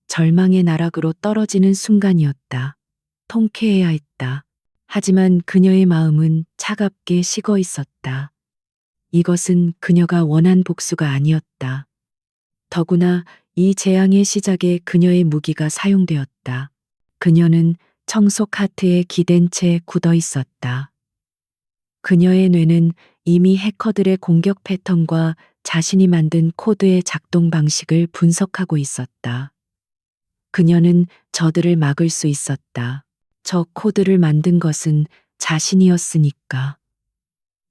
절망의 나락으로 떨어지는 순간이었다. 통쾌해야 했다. 하지만 그녀의 마음은 차갑게 식어 있었다. 이것은 그녀가 원한 복수가 아니었다. 더구나 이 재앙의 시작에 그녀의 무기가 사용되었다. 그녀는 청소 카트에 기댄 채 굳어 있었다. 그녀의 뇌는 이미 해커들의 공격 패턴과 자신이 만든 코드의 작동 방식을 분석하고 있었다. 그녀는 저들을 막을 수 있었다. 저 코드를 만든 것은 자신이었으니까.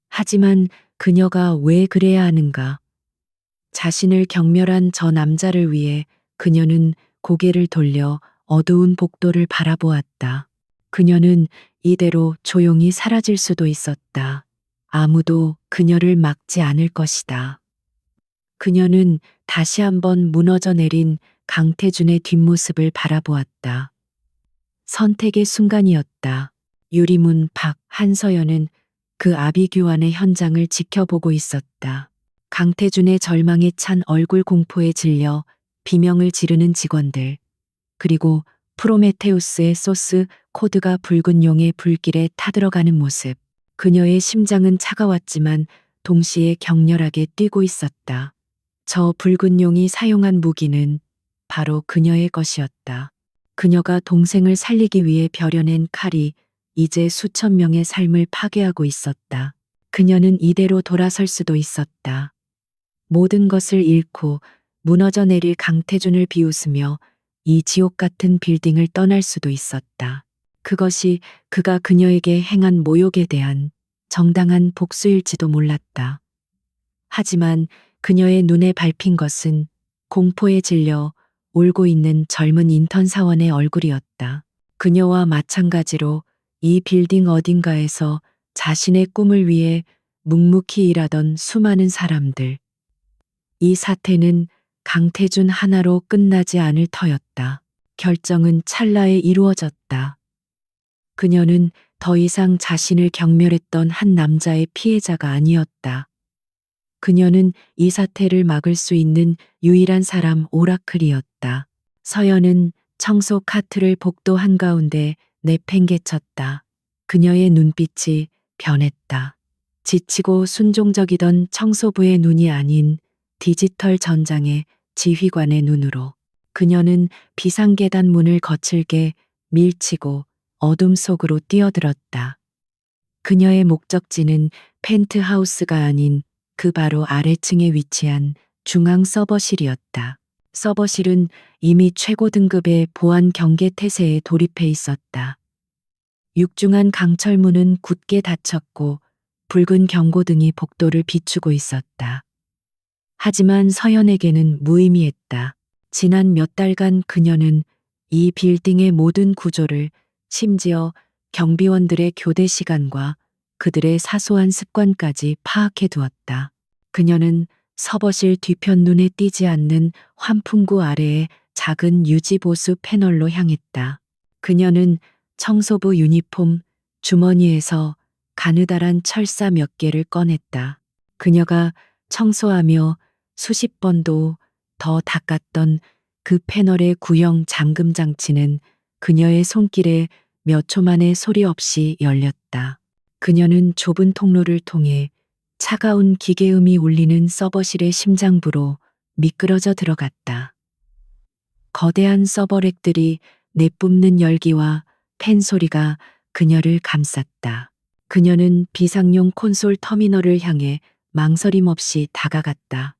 하지만 그녀가 왜 그래야 하는가? 자신을 경멸한 저 남자를 위해 그녀는 고개를 돌려 어두운 복도를 바라보았다. 그녀는 이대로 조용히 사라질 수도 있었다. 아무도 그녀를 막지 않을 것이다. 그녀는 다시 한번 무너져 내린 강태준의 뒷모습을 바라보았다. 선택의 순간이었다. 유리문 밖 한서연은 그 아비규환의 현장을 지켜보고 있었다. 강태준의 절망에 찬 얼굴 공포에 질려 비명을 지르는 직원들, 그리고 프로메테우스의 소스 코드가 붉은 용의 불길에 타들어가는 모습. 그녀의 심장은 차가웠지만 동시에 격렬하게 뛰고 있었다. 저 붉은 용이 사용한 무기는 바로 그녀의 것이었다. 그녀가 동생을 살리기 위해 벼려낸 칼이 이제 수천 명의 삶을 파괴하고 있었다. 그녀는 이대로 돌아설 수도 있었다. 모든 것을 잃고 무너져 내릴 강태준을 비웃으며 이 지옥 같은 빌딩을 떠날 수도 있었다. 그것이 그가 그녀에게 행한 모욕에 대한 정당한 복수일지도 몰랐다. 하지만 그녀의 눈에 밟힌 것은 공포에 질려 울고 있는 젊은 인턴 사원의 얼굴이었다. 그녀와 마찬가지로 이 빌딩 어딘가에서 자신의 꿈을 위해 묵묵히 일하던 수많은 사람들. 이 사태는 강태준 하나로 끝나지 않을 터였다. 결정은 찰나에 이루어졌다. 그녀는 더 이상 자신을 경멸했던 한 남자의 피해자가 아니었다. 그녀는 이 사태를 막을 수 있는 유일한 사람 오라클이었다. 서연은 청소 카트를 복도 한가운데 내팽개쳤다. 그녀의 눈빛이 변했다. 지치고 순종적이던 청소부의 눈이 아닌 디지털 전장의 지휘관의 눈으로. 그녀는 비상계단 문을 거칠게 밀치고 어둠 속으로 뛰어들었다. 그녀의 목적지는 펜트하우스가 아닌 그 바로 아래층에 위치한 중앙 서버실이었다. 서버실은 이미 최고 등급의 보안 경계 태세에 돌입해 있었다. 육중한 강철문은 굳게 닫혔고 붉은 경고등이 복도를 비추고 있었다. 하지만 서연에게는 무의미했다. 지난 몇 달간 그녀는 이 빌딩의 모든 구조를, 심지어 경비원들의 교대 시간과 그들의 사소한 습관까지 파악해 두었다. 그녀는 서버실 뒤편 눈에 띄지 않는 환풍구 아래의 작은 유지보수 패널로 향했다. 그녀는 청소부 유니폼 주머니에서 가느다란 철사 몇 개를 꺼냈다. 그녀가 청소하며 수십 번도 더 닦았던 그 패널의 구형 잠금 장치는 그녀의 손길에 몇 초 만에 소리 없이 열렸다. 그녀는 좁은 통로를 통해 차가운 기계음이 울리는 서버실의 심장부로 미끄러져 들어갔다. 거대한 서버렉들이 내뿜는 열기와 팬 소리가 그녀를 감쌌다. 그녀는 비상용 콘솔 터미널을 향해 망설임 없이 다가갔다.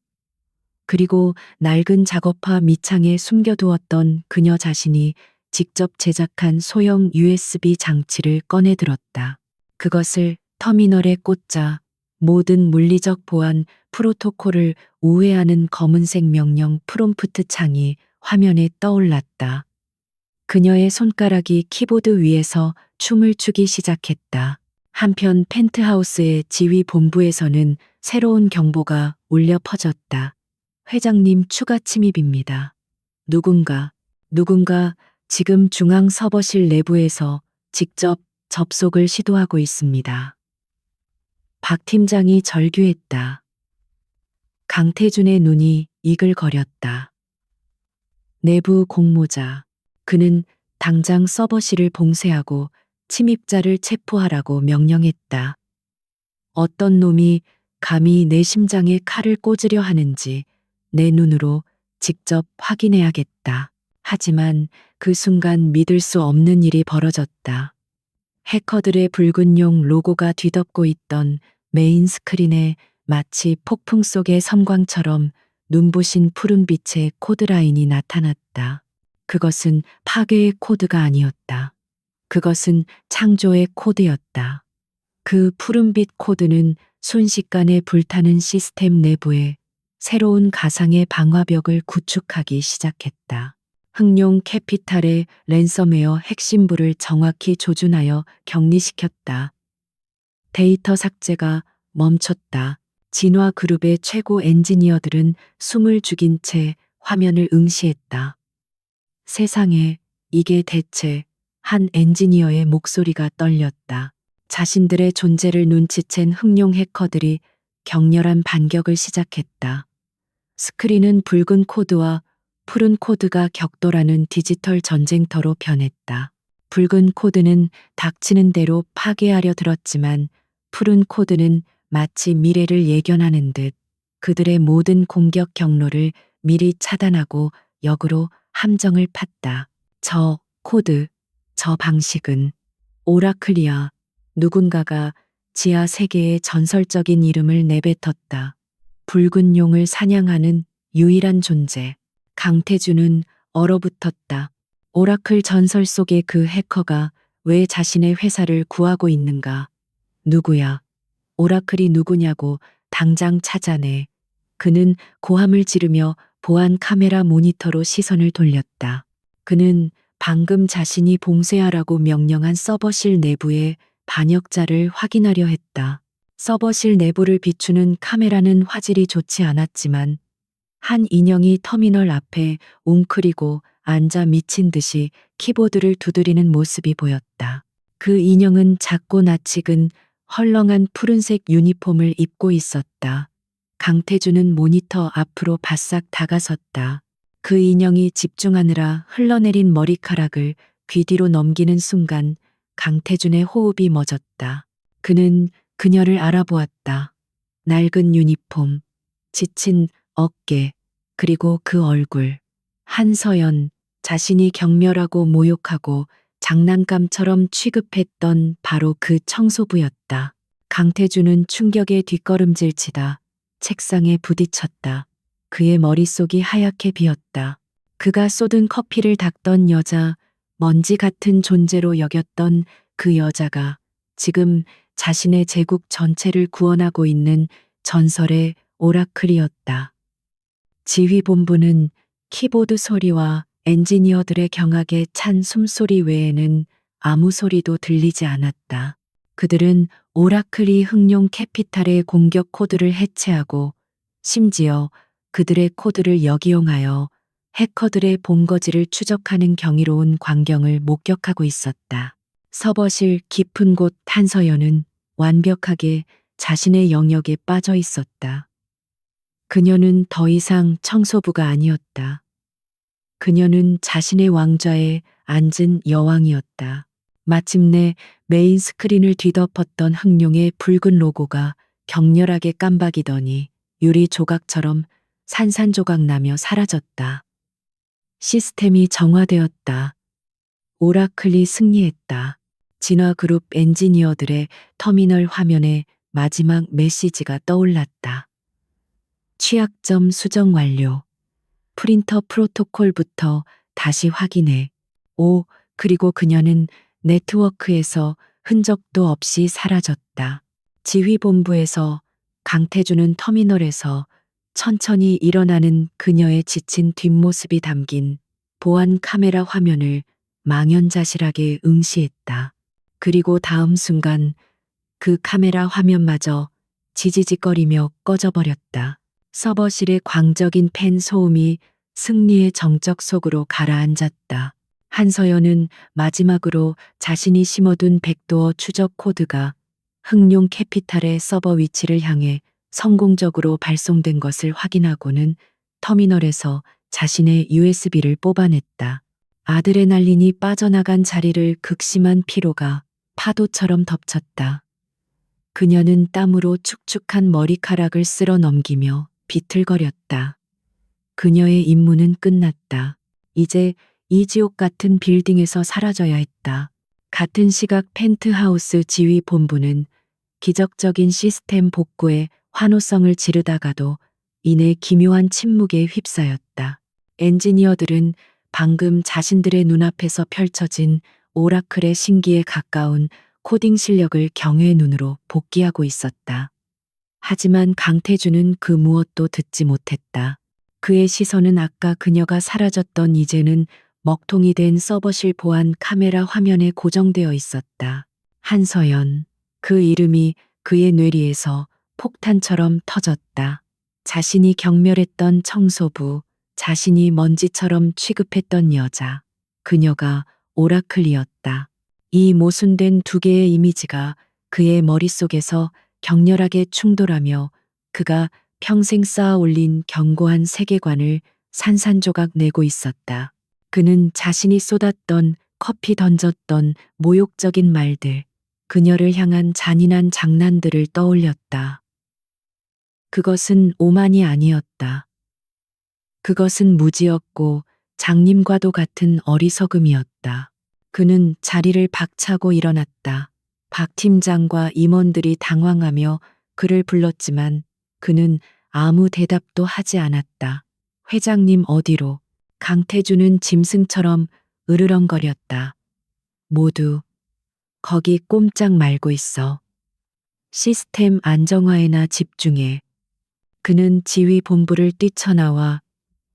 그리고 낡은 작업화 밑창에 숨겨두었던 그녀 자신이 직접 제작한 소형 USB 장치를 꺼내 들었다. 그것을 터미널에 꽂자 모든 물리적 보안 프로토콜을 우회하는 검은색 명령 프롬프트 창이 화면에 떠올랐다. 그녀의 손가락이 키보드 위에서 춤을 추기 시작했다. 한편 펜트하우스의 지휘 본부에서는 새로운 경보가 울려 퍼졌다. 회장님 추가 침입입니다. 누군가 지금 중앙 서버실 내부에서 직접 접속을 시도하고 있습니다. 박 팀장이 절규했다. 강태준의 눈이 이글거렸다. 내부 공모자. 그는 당장 서버실을 봉쇄하고 침입자를 체포하라고 명령했다. 어떤 놈이 감히 내 심장에 칼을 꽂으려 하는지 내 눈으로 직접 확인해야겠다. 하지만 그 순간 믿을 수 없는 일이 벌어졌다. 해커들의 붉은 용 로고가 뒤덮고 있던 메인 스크린에 마치 폭풍 속의 섬광처럼 눈부신 푸른빛의 코드라인이 나타났다. 그것은 파괴의 코드가 아니었다. 그것은 창조의 코드였다. 그 푸른빛 코드는 순식간에 불타는 시스템 내부에 새로운 가상의 방화벽을 구축하기 시작했다. 흑룡 캐피탈의 랜섬웨어 핵심부를 정확히 조준하여 격리시켰다. 데이터 삭제가 멈췄다. 진화 그룹의 최고 엔지니어들은 숨을 죽인 채 화면을 응시했다. 세상에, 이게 대체 한 엔지니어의 목소리가 떨렸다. 자신들의 존재를 눈치챈 흑룡 해커들이 격렬한 반격을 시작했다. 스크린은 붉은 코드와 푸른 코드가 격돌하는 디지털 전쟁터로 변했다. 붉은 코드는 닥치는 대로 파괴하려 들었지만 푸른 코드는 마치 미래를 예견하는 듯 그들의 모든 공격 경로를 미리 차단하고 역으로 함정을 팠다. 저 코드, 저 방식은 오라클이야. 누군가가 지하 세계의 전설적인 이름을 내뱉었다. 붉은 용을 사냥하는 유일한 존재. 강태준은 얼어붙었다. 오라클 전설 속의 그 해커가 왜 자신의 회사를 구하고 있는가? 누구야? 오라클이 누구냐고 당장 찾아내. 그는 고함을 지르며 보안 카메라 모니터로 시선을 돌렸다. 그는 방금 자신이 봉쇄하라고 명령한 서버실 내부의 반역자를 확인하려 했다. 서버실 내부를 비추는 카메라는 화질이 좋지 않았지만 한 인형이 터미널 앞에 웅크리고 앉아 미친 듯이 키보드를 두드리는 모습이 보였다. 그 인형은 작고 낯익은 헐렁한 푸른색 유니폼을 입고 있었다. 강태준은 모니터 앞으로 바싹 다가섰다. 그 인형이 집중하느라 흘러내린 머리카락을 귀 뒤로 넘기는 순간 강태준의 호흡이 멎었다. 그는 그녀를 알아보았다. 낡은 유니폼, 지친 어깨, 그리고 그 얼굴. 한서연, 자신이 경멸하고 모욕하고 장난감처럼 취급했던 바로 그 청소부였다. 강태준은 충격에 뒷걸음질치다 책상에 부딪혔다. 그의 머릿속이 하얗게 비었다. 그가 쏟은 커피를 닦던 여자, 먼지 같은 존재로 여겼던 그 여자가 지금 자신의 제국 전체를 구원하고 있는 전설의 오라클이었다. 지휘본부는 키보드 소리와 엔지니어들의 경악에 찬 숨소리 외에는 아무 소리도 들리지 않았다. 그들은 오라클이 흑룡 캐피탈의 공격 코드를 해체하고 심지어 그들의 코드를 역이용하여 해커들의 본거지를 추적하는 경이로운 광경을 목격하고 있었다. 서버실 깊은 곳 한서연은 완벽하게 자신의 영역에 빠져 있었다. 그녀는 더 이상 청소부가 아니었다. 그녀는 자신의 왕좌에 앉은 여왕이었다. 마침내 메인 스크린을 뒤덮었던 흑룡의 붉은 로고가 격렬하게 깜박이더니 유리 조각처럼 산산조각 나며 사라졌다. 시스템이 정화되었다. 오라클이 승리했다. 진화그룹 엔지니어들의 터미널 화면에 마지막 메시지가 떠올랐다. 취약점 수정 완료. 프린터 프로토콜부터 다시 확인해. 그리고 그녀는 네트워크에서 흔적도 없이 사라졌다. 지휘본부에서 강태준은 터미널에서 천천히 일어나는 그녀의 지친 뒷모습이 담긴 보안 카메라 화면을 망연자실하게 응시했다. 그리고 다음 순간 그 카메라 화면마저 지지직거리며 꺼져버렸다. 서버실의 광적인 팬 소음이 승리의 정적 속으로 가라앉았다. 한서연은 마지막으로 자신이 심어둔 백도어 추적 코드가 흑룡 캐피탈의 서버 위치를 향해 성공적으로 발송된 것을 확인하고는 터미널에서 자신의 USB를 뽑아냈다. 아드레날린이 빠져나간 자리를 극심한 피로가 파도처럼 덮쳤다. 그녀는 땀으로 축축한 머리카락을 쓸어 넘기며 비틀거렸다. 그녀의 임무는 끝났다. 이제 이 지옥 같은 빌딩에서 사라져야 했다. 같은 시각 펜트하우스 지휘본부는 기적적인 시스템 복구에 환호성을 지르다가도 이내 기묘한 침묵에 휩싸였다. 엔지니어들은 방금 자신들의 눈앞에서 펼쳐진 오라클의 신기에 가까운 코딩 실력을 경외의 눈으로 복기하고 있었다. 하지만 강태준은 그 무엇도 듣지 못했다. 그의 시선은 아까 그녀가 사라졌던 이제는 먹통이 된 서버실 보안 카메라 화면에 고정되어 있었다. 한서연. 그 이름이 그의 뇌리에서 폭탄처럼 터졌다. 자신이 경멸했던 청소부, 자신이 먼지처럼 취급했던 여자. 그녀가 오라클이었다. 이 모순된 두 개의 이미지가 그의 머릿속에서 격렬하게 충돌하며 그가 평생 쌓아 올린 견고한 세계관을 산산조각 내고 있었다. 그는 자신이 쏟았던 커피 던졌던 모욕적인 말들, 그녀를 향한 잔인한 장난들을 떠올렸다. 그것은 오만이 아니었다. 그것은 무지였고 장님과도 같은 어리석음이었다. 그는 자리를 박차고 일어났다. 박 팀장과 임원들이 당황하며 그를 불렀지만 그는 아무 대답도 하지 않았다. 회장님 어디로? 강태준은 짐승처럼 으르렁거렸다. 모두 거기 꼼짝 말고 있어. 시스템 안정화에나 집중해. 그는 지휘본부를 뛰쳐나와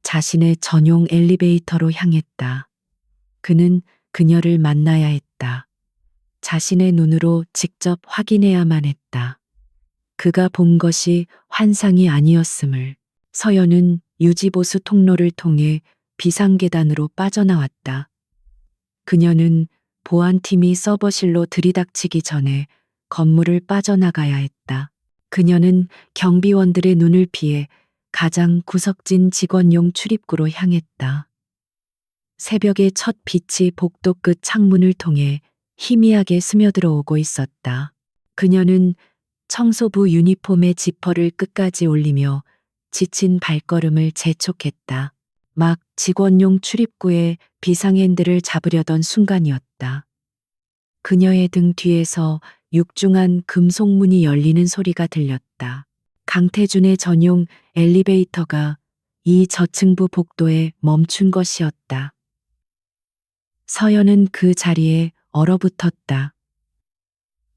자신의 전용 엘리베이터로 향했다. 그는 그녀를 만나야 했다. 자신의 눈으로 직접 확인해야만 했다. 그가 본 것이 환상이 아니었음을. 서연은 유지보수 통로를 통해 비상계단으로 빠져나왔다. 그녀는 보안팀이 서버실로 들이닥치기 전에 건물을 빠져나가야 했다. 그녀는 경비원들의 눈을 피해 가장 구석진 직원용 출입구로 향했다. 새벽의 첫 빛이 복도 끝 창문을 통해 희미하게 스며들어 오고 있었다. 그녀는 청소부 유니폼의 지퍼를 끝까지 올리며 지친 발걸음을 재촉했다. 막 직원용 출입구에 비상핸들을 잡으려던 순간이었다. 그녀의 등 뒤에서 육중한 금속문이 열리는 소리가 들렸다. 강태준의 전용 엘리베이터가 이 저층부 복도에 멈춘 것이었다. 서연은 그 자리에 얼어붙었다.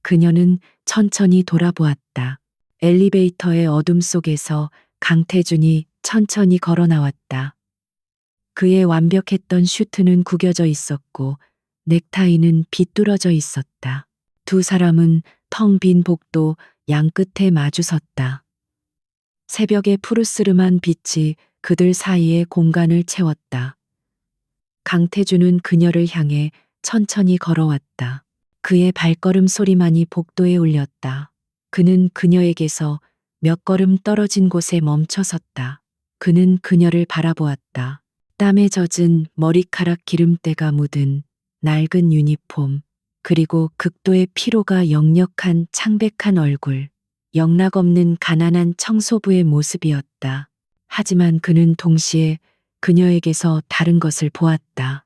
그녀는 천천히 돌아보았다. 엘리베이터의 어둠 속에서 강태준이 천천히 걸어 나왔다. 그의 완벽했던 슈트는 구겨져 있었고 넥타이는 비뚤어져 있었다. 두 사람은 텅 빈 복도 양끝에 마주 섰다. 새벽의 푸르스름한 빛이 그들 사이의 공간을 채웠다. 강태준은 그녀를 향해 천천히 걸어왔다. 그의 발걸음 소리만이 복도에 울렸다. 그는 그녀에게서 몇 걸음 떨어진 곳에 멈춰 섰다. 그는 그녀를 바라보았다. 땀에 젖은 머리카락 기름때가 묻은 낡은 유니폼, 그리고 극도의 피로가 역력한 창백한 얼굴, 영락없는 가난한 청소부의 모습이었다. 하지만 그는 동시에 그녀에게서 다른 것을 보았다.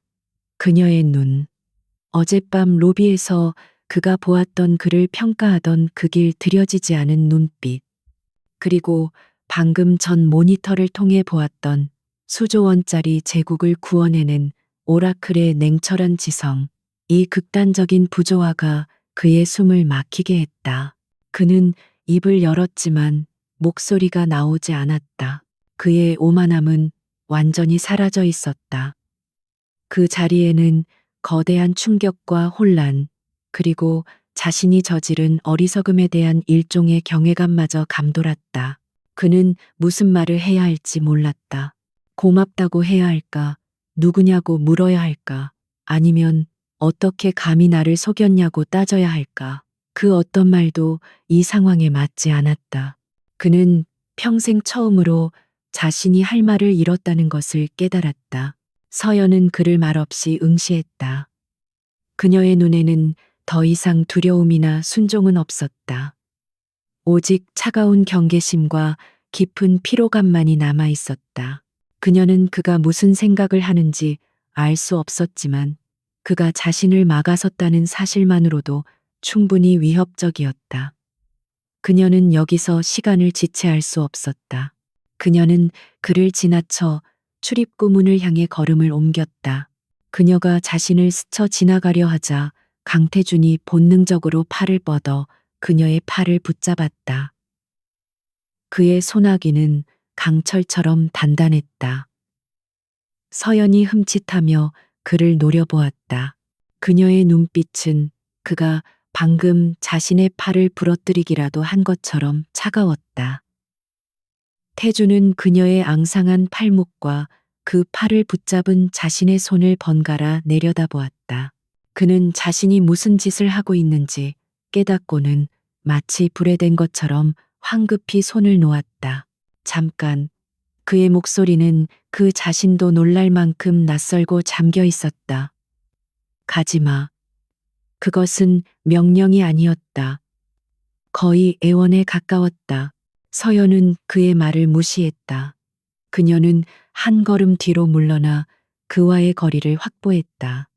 그녀의 눈. 어젯밤 로비에서 그가 보았던 그를 평가하던 그 길 들여지지 않은 눈빛. 그리고 방금 전 모니터를 통해 보았던 수조 원짜리 제국을 구원해낸 오라클의 냉철한 지성. 이 극단적인 부조화가 그의 숨을 막히게 했다. 그는 입을 열었지만 목소리가 나오지 않았다. 그의 오만함은 완전히 사라져 있었다. 그 자리에는 거대한 충격과 혼란, 그리고 자신이 저지른 어리석음에 대한 일종의 경외감마저 감돌았다. 그는 무슨 말을 해야 할지 몰랐다. 고맙다고 해야 할까? 누구냐고 물어야 할까? 아니면 어떻게 감히 나를 속였냐고 따져야 할까? 그 어떤 말도 이 상황에 맞지 않았다. 그는 평생 처음으로 자신이 할 말을 잃었다는 것을 깨달았다. 서연은 그를 말없이 응시했다. 그녀의 눈에는 더 이상 두려움이나 순종은 없었다. 오직 차가운 경계심과 깊은 피로감만이 남아 있었다. 그녀는 그가 무슨 생각을 하는지 알 수 없었지만 그가 자신을 막아섰다는 사실만으로도 충분히 위협적이었다. 그녀는 여기서 시간을 지체할 수 없었다. 그녀는 그를 지나쳐 출입구문을 향해 걸음을 옮겼다. 그녀가 자신을 스쳐 지나가려 하자 강태준이 본능적으로 팔을 뻗어 그녀의 팔을 붙잡았다. 그의 소나기는 강철처럼 단단했다. 서연이 흠칫하며 그를 노려보았다. 그녀의 눈빛은 그가 방금 자신의 팔을 부러뜨리기라도 한 것처럼 차가웠다. 태주는 그녀의 앙상한 팔목과 그 팔을 붙잡은 자신의 손을 번갈아 내려다보았다. 그는 자신이 무슨 짓을 하고 있는지 깨닫고는 마치 불에 댄 것처럼 황급히 손을 놓았다. 잠깐, 그의 목소리는 그 자신도 놀랄 만큼 낯설고 잠겨 있었다. 가지마. 그것은 명령이 아니었다. 거의 애원에 가까웠다. 서연은 그의 말을 무시했다. 그녀는 한 걸음 뒤로 물러나 그와의 거리를 확보했다.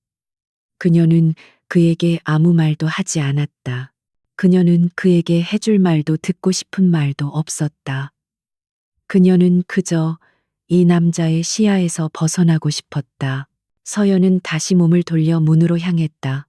그녀는 그에게 아무 말도 하지 않았다. 그녀는 그에게 해줄 말도 듣고 싶은 말도 없었다. 그녀는 그저 이 남자의 시야에서 벗어나고 싶었다. 서연은 다시 몸을 돌려 문으로 향했다.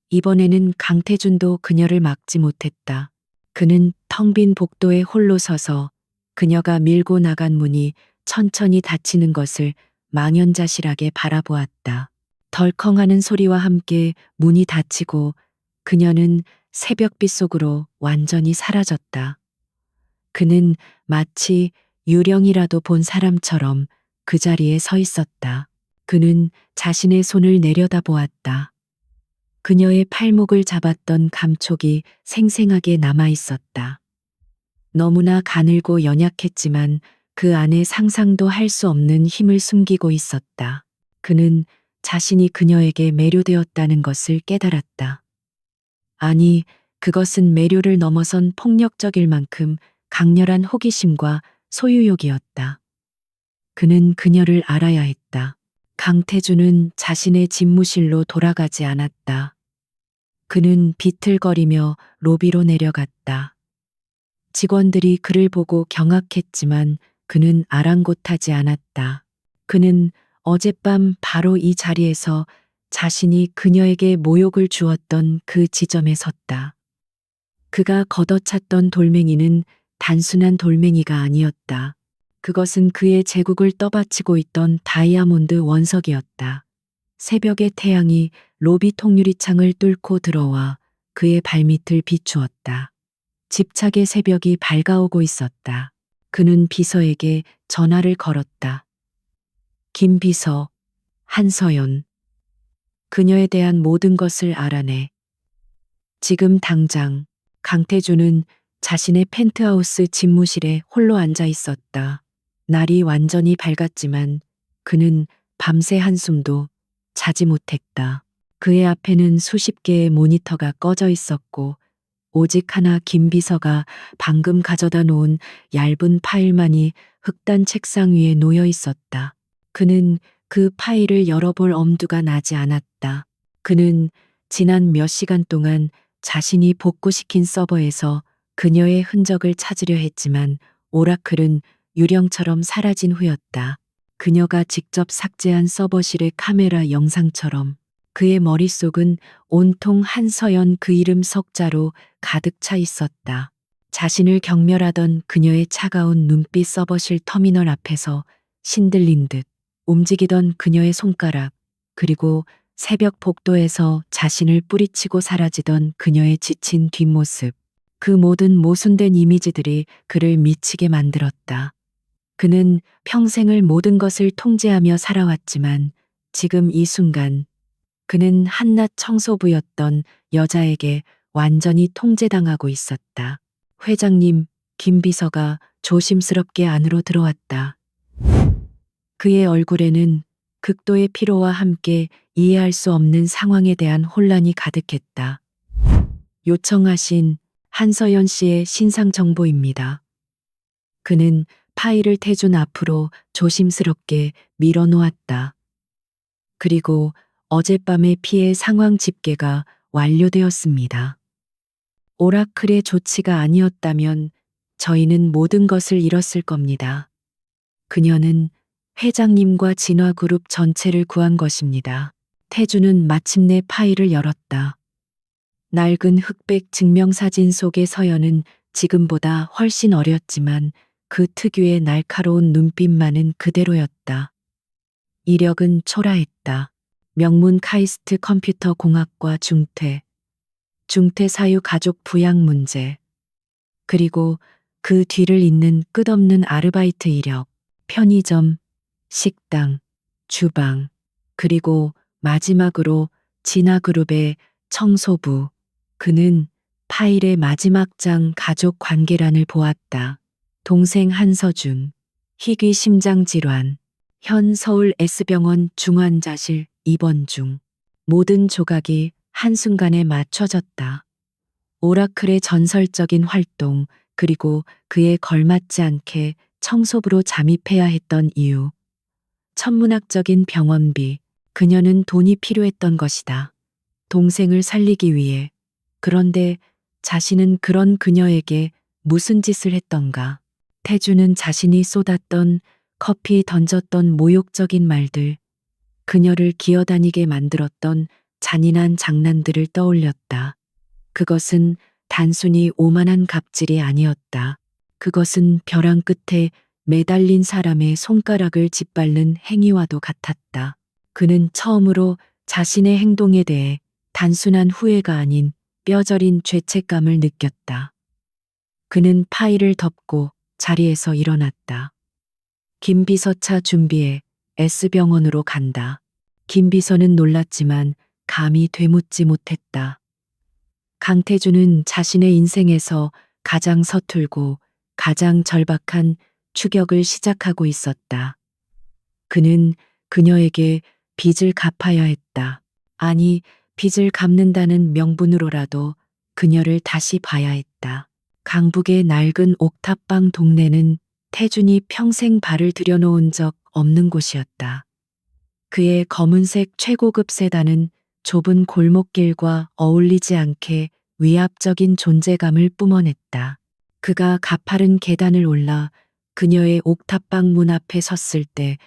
이번에는 강태준도 그녀를 막지 못했다. 그는 텅 빈 복도에 홀로 서서 그녀가 밀고 나간 문이 천천히 닫히는 것을 망연자실하게 바라보았다. 덜컹하는 소리와 함께 문이 닫히고 그녀는 새벽빛 속으로 완전히 사라졌다. 그는 마치 유령이라도 본 사람처럼 그 자리에 서 있었다. 그는 자신의 손을 내려다보았다. 그녀의 팔목을 잡았던 감촉이 생생하게 남아 있었다. 너무나 가늘고 연약했지만 그 안에 상상도 할 수 없는 힘을 숨기고 있었다. 그는 자신이 그녀에게 매료되었다는 것을 깨달았다. 아니, 그것은 매료를 넘어선 폭력적일 만큼 강렬한 호기심과 소유욕이었다. 그는 그녀를 알아야 했다. 강태준은 자신의 집무실로 돌아가지 않았다. 그는 비틀거리며 로비로 내려갔다. 직원들이 그를 보고 경악했지만 그는 아랑곳하지 않았다. 그는 어젯밤 바로 이 자리에서 자신이 그녀에게 모욕을 주었던 그 지점에 섰다. 그가 걷어찼던 돌멩이는 단순한 돌멩이가 아니었다. 그것은 그의 제국을 떠받치고 있던 다이아몬드 원석이었다. 새벽의 태양이 로비 통유리창을 뚫고 들어와 그의 발밑을 비추었다. 집착의 새벽이 밝아오고 있었다. 그는 비서에게 전화를 걸었다. 김 비서, 한서연. 그녀에 대한 모든 것을 알아내. 지금 당장. 강태주는 자신의 펜트하우스 집무실에 홀로 앉아 있었다. 날이 완전히 밝았지만 그는 밤새 한숨도 자지 못했다. 그의 앞에는 수십 개의 모니터가 꺼져 있었고 오직 하나 김 비서가 방금 가져다 놓은 얇은 파일만이 흑단 책상 위에 놓여 있었다. 그는 그 파일을 열어볼 엄두가 나지 않았다. 그는 지난 몇 시간 동안 자신이 복구시킨 서버에서 그녀의 흔적을 찾으려 했지만 오라클은 유령처럼 사라진 후였다. 그녀가 직접 삭제한 서버실의 카메라 영상처럼 그의 머릿속은 온통 한서연 그 이름 석자로 가득 차 있었다. 자신을 경멸하던 그녀의 차가운 눈빛 서버실 터미널 앞에서 신들린 듯 움직이던 그녀의 손가락, 그리고 새벽 복도에서 자신을 뿌리치고 사라지던 그녀의 지친 뒷모습. 그 모든 모순된 이미지들이 그를 미치게 만들었다. 그는 평생을 모든 것을 통제하며 살아왔지만 지금 이 순간 그는 한낱 청소부였던 여자에게 완전히 통제당하고 있었다. 회장님, 김 비서가 조심스럽게 안으로 들어왔다. 그의 얼굴에는 극도의 피로와 함께 이해할 수 없는 상황에 대한 혼란이 가득했다. 요청하신 한서연 씨의 신상 정보입니다. 그는 파일을 태준 앞으로 조심스럽게 밀어놓았다. 그리고 어젯밤의 피해 상황 집계가 완료되었습니다. 오라클의 조치가 아니었다면 저희는 모든 것을 잃었을 겁니다. 그녀는 회장님과 진화그룹 전체를 구한 것입니다. 태주는 마침내 파일을 열었다. 낡은 흑백 증명사진 속의 서연은 지금보다 훨씬 어렸지만 그 특유의 날카로운 눈빛만은 그대로였다. 이력은 초라했다. 명문 카이스트 컴퓨터 공학과 중퇴 사유 가족 부양 문제. 그리고 그 뒤를 잇는 끝없는 아르바이트 이력, 편의점, 식당, 주방, 그리고 마지막으로 진화그룹의 청소부. 그는 파일의 마지막 장 가족 관계란을 보았다. 동생 한서준, 희귀 심장 질환, 현 서울 S병원 중환자실 입원 중. 모든 조각이 한순간에 맞춰졌다. 오라클의 전설적인 활동, 그리고 그에 걸맞지 않게 청소부로 잠입해야 했던 이유. 천문학적인 병원비, 그녀는 돈이 필요했던 것이다. 동생을 살리기 위해. 그런데 자신은 그런 그녀에게 무슨 짓을 했던가. 태주는 자신이 쏟았던 커피 던졌던 모욕적인 말들, 그녀를 기어다니게 만들었던 잔인한 장난들을 떠올렸다. 그것은 단순히 오만한 갑질이 아니었다. 그것은 벼랑 끝에 매달린 사람의 손가락을 짓밟는 행위와도 같았다. 그는 처음으로 자신의 행동에 대해 단순한 후회가 아닌 뼈저린 죄책감을 느꼈다. 그는 파일을 덮고 자리에서 일어났다. 김 비서 차 준비해 S병원으로 간다. 김 비서는 놀랐지만 감히 되묻지 못했다. 강태주는 자신의 인생에서 가장 서툴고 가장 절박한 추격을 시작하고 있었다. 그는 그녀에게 빚을 갚아야 했다. 아니, 빚을 갚는다는 명분으로라도 그녀를 다시 봐야 했다. 강북의 낡은 옥탑방 동네는 태준이 평생 발을 들여놓은 적 없는 곳이었다. 그의 검은색 최고급 세단은 좁은 골목길과 어울리지 않게 위압적인 존재감을 뿜어냈다. 그가 가파른 계단을 올라 그녀의 옥탑방 문 앞에 섰을 때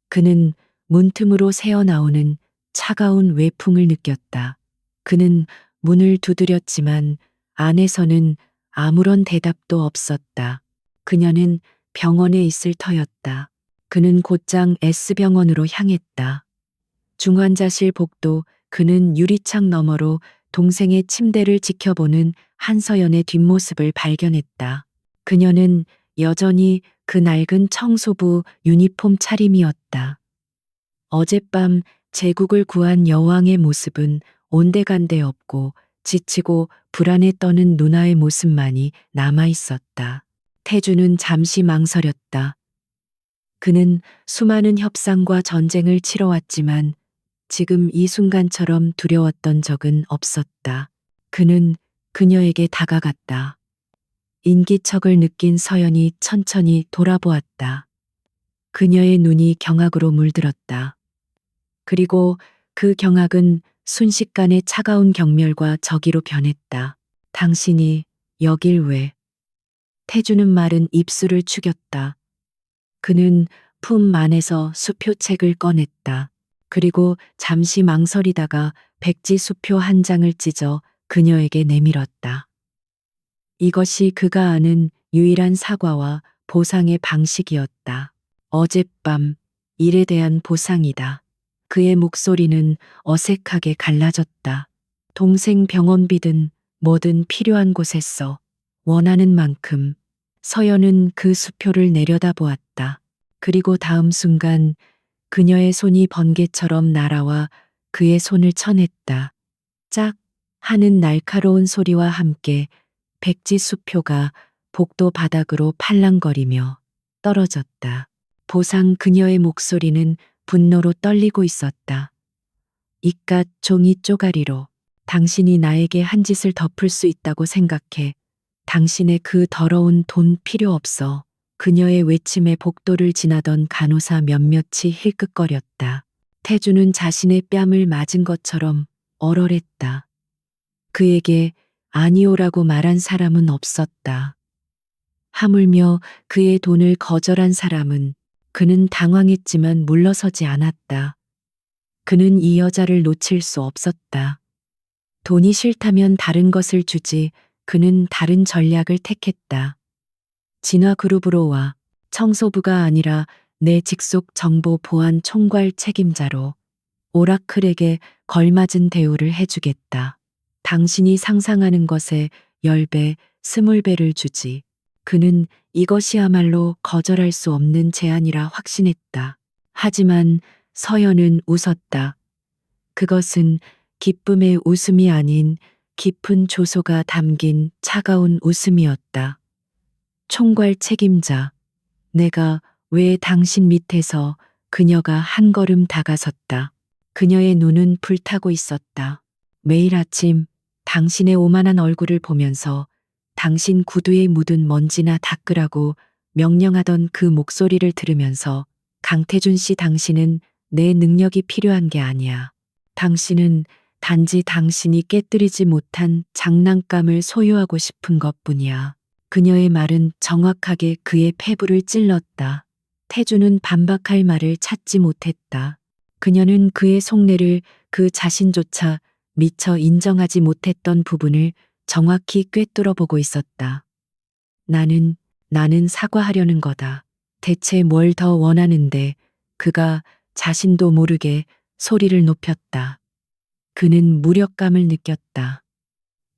그는 문틈으로 새어나오는 차가운 외풍을 느꼈다. 그는 문을 두드렸지만 안에서는 아무런 대답도 없었다. 그녀는 병원에 있을 터였다. 그는 곧장 S병원으로 향했다. 중환자실 복도 그는 유리창 너머로 동생의 침대를 지켜보는 한서연의 뒷모습을 발견했다. 그녀는 여전히 그 낡은 청소부 유니폼 차림이었다. 어젯밤 제국을 구한 여왕의 모습은 온데간데 없고 지치고 불안에 떠는 누나의 모습만이 남아 있었다. 태주는 잠시 망설였다. 그는 수많은 협상과 전쟁을 치러왔지만 지금 이 순간처럼 두려웠던 적은 없었다. 그는 그녀에게 다가갔다. 인기척을 느낀 서연이 천천히 돌아보았다. 그녀의 눈이 경악으로 물들었다. 그리고 그 경악은 순식간에 차가운 경멸과 적의로 변했다. 당신이 여길 왜? 태주는 마른 입술을 축였다. 그는 품 안에서 수표책을 꺼냈다. 그리고 잠시 망설이다가 백지 수표 한 장을 찢어 그녀에게 내밀었다. 이것이 그가 아는 유일한 사과와 보상의 방식이었다. 어젯밤 일에 대한 보상이다. 그의 목소리는 어색하게 갈라졌다. 동생 병원비든 뭐든 필요한 곳에 써. 원하는 만큼. 서연은 그 수표를 내려다보았다. 그리고 다음 순간 그녀의 손이 번개처럼 날아와 그의 손을 쳐냈다. 짝 하는 날카로운 소리와 함께 백지 수표가 복도 바닥으로 팔랑거리며 떨어졌다. 보상 그녀의 목소리는 분노로 떨리고 있었다. 이깟 종이 쪼가리로 당신이 나에게 한 짓을 덮을 수 있다고 생각해. 당신의 그 더러운 돈 필요 없어. 그녀의 외침에 복도를 지나던 간호사 몇몇이 힐끗거렸다. 태주는 자신의 뺨을 맞은 것처럼 얼얼했다. 그에게 아니오라고 말한 사람은 없었다. 하물며 그의 돈을 거절한 사람은 그는 당황했지만 물러서지 않았다. 그는 이 여자를 놓칠 수 없었다. 돈이 싫다면 다른 것을 주지 그는 다른 전략을 택했다. 진화그룹으로 와 청소부가 아니라 내 직속 정보 보안 총괄 책임자로 오라클에게 걸맞은 대우를 해주겠다. 당신이 상상하는 것에 10배, 20배를 주지. 그는 이것이야말로 거절할 수 없는 제안이라 확신했다. 하지만 서연은 웃었다. 그것은 기쁨의 웃음이 아닌 깊은 조소가 담긴 차가운 웃음이었다. 총괄 책임자. 내가 왜 당신 밑에서 그녀가 한 걸음 다가섰다. 그녀의 눈은 불타고 있었다. 매일 아침 당신의 오만한 얼굴을 보면서 당신 구두에 묻은 먼지나 닦으라고 명령하던 그 목소리를 들으면서 강태준 씨 당신은 내 능력이 필요한 게 아니야. 당신은 단지 당신이 깨뜨리지 못한 장난감을 소유하고 싶은 것뿐이야. 그녀의 말은 정확하게 그의 폐부를 찔렀다. 태주는 반박할 말을 찾지 못했다. 그녀는 그의 속내를 그 자신조차 미처 인정하지 못했던 부분을 정확히 꿰뚫어 보고 있었다. 나는 사과하려는 거다. 대체 뭘 더 원하는데 그가 자신도 모르게 소리를 높였다. 그는 무력감을 느꼈다.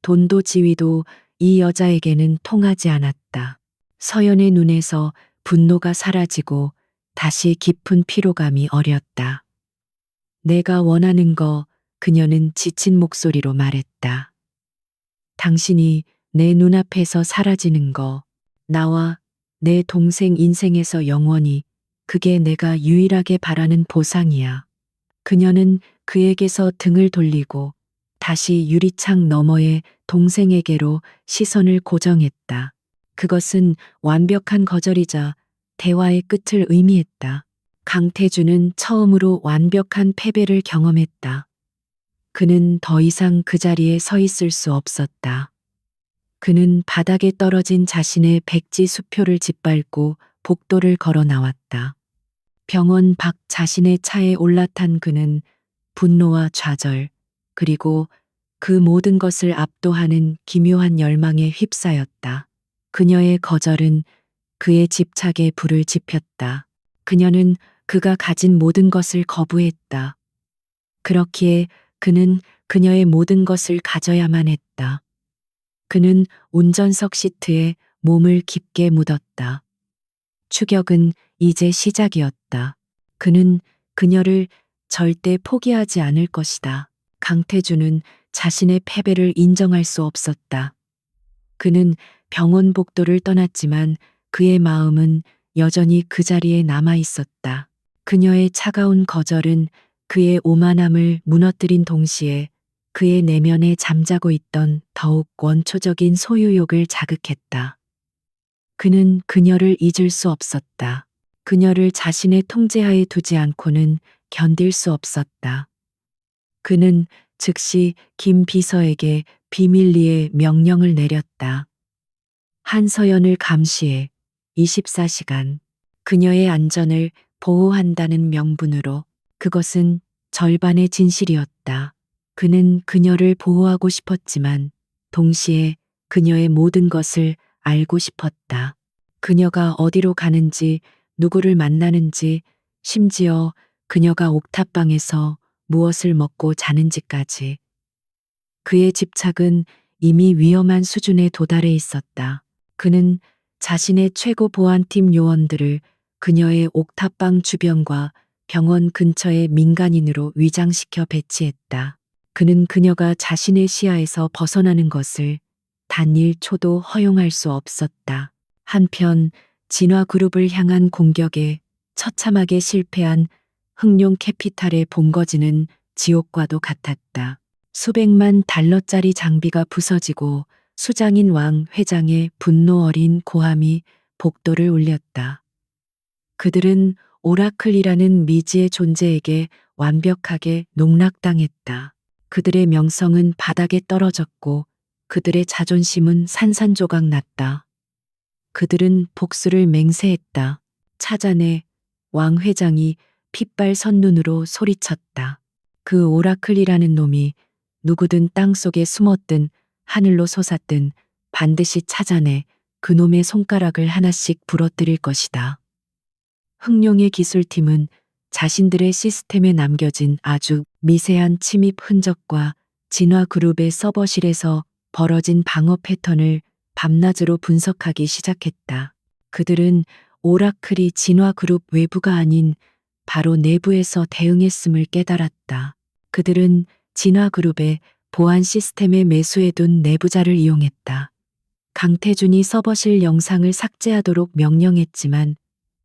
돈도 지위도 이 여자에게는 통하지 않았다. 서연의 눈에서 분노가 사라지고 다시 깊은 피로감이 어렸다. 내가 원하는 거, 그녀는 지친 목소리로 말했다. 당신이 내 눈앞에서 사라지는 거, 나와 내 동생 인생에서 영원히, 그게 내가 유일하게 바라는 보상이야. 그녀는 그에게서 등을 돌리고 다시 유리창 너머의 동생에게로 시선을 고정했다. 그것은 완벽한 거절이자 대화의 끝을 의미했다. 강태주는 처음으로 완벽한 패배를 경험했다. 그는 더 이상 그 자리에 서 있을 수 없었다. 그는 바닥에 떨어진 자신의 백지 수표를 짓밟고 복도를 걸어 나왔다. 병원 밖 자신의 차에 올라탄 그는 분노와 좌절, 그리고 그 모든 것을 압도하는 기묘한 열망에 휩싸였다. 그녀의 거절은 그의 집착에 불을 지폈다. 그녀는 그가 가진 모든 것을 거부했다. 그렇기에 그는 그녀의 모든 것을 가져야만 했다. 그는 운전석 시트에 몸을 깊게 묻었다. 추격은 이제 시작이었다. 그는 그녀를 절대 포기하지 않을 것이다. 강태주는 자신의 패배를 인정할 수 없었다. 그는 병원 복도를 떠났지만 그의 마음은 여전히 그 자리에 남아 있었다. 그녀의 차가운 거절은 그의 오만함을 무너뜨린 동시에 그의 내면에 잠자고 있던 더욱 원초적인 소유욕을 자극했다. 그는 그녀를 잊을 수 없었다. 그녀를 자신의 통제하에 두지 않고는 견딜 수 없었다. 그는 즉시 김 비서에게 비밀리에 명령을 내렸다. 한서연을 감시해 24시간 그녀의 안전을 보호한다는 명분으로. 그것은 절반의 진실이었다. 그는 그녀를 보호하고 싶었지만 동시에 그녀의 모든 것을 알고 싶었다. 그녀가 어디로 가는지, 누구를 만나는지, 심지어 그녀가 옥탑방에서 무엇을 먹고 자는지까지. 그의 집착은 이미 위험한 수준에 도달해 있었다. 그는 자신의 최고 보안팀 요원들을 그녀의 옥탑방 주변과 병원 근처의 민간인으로 위장시켜 배치했다. 그는 그녀가 자신의 시야에서 벗어나는 것을 단 1초도 허용할 수 없었다. 한편 진화그룹을 향한 공격에 처참하게 실패한 흑룡 캐피탈의 본거지는 지옥과도 같았다. 수백만 달러짜리 장비가 부서지고 수장인 왕 회장의 분노 어린 고함이 복도를 울렸다. 그들은 오라클이라는 미지의 존재에게 완벽하게 농락당했다. 그들의 명성은 바닥에 떨어졌고 그들의 자존심은 산산조각 났다. 그들은 복수를 맹세했다. 차잔해 왕 회장이 핏발 선눈으로 소리쳤다. 그 오라클이라는 놈이 누구든 땅속에 숨었든 하늘로 솟았든 반드시 찾아내 그놈의 손가락을 하나씩 부러뜨릴 것이다. 흑룡의 기술팀은 자신들의 시스템에 남겨진 아주 미세한 침입 흔적과 진화그룹의 서버실에서 벌어진 방어 패턴을 밤낮으로 분석하기 시작했다. 그들은 오라클이 진화그룹 외부가 아닌 바로 내부에서 대응했음을 깨달았다. 그들은 진화그룹의 보안 시스템에 매수해둔 내부자를 이용했다. 강태준이 서버실 영상을 삭제하도록 명령했지만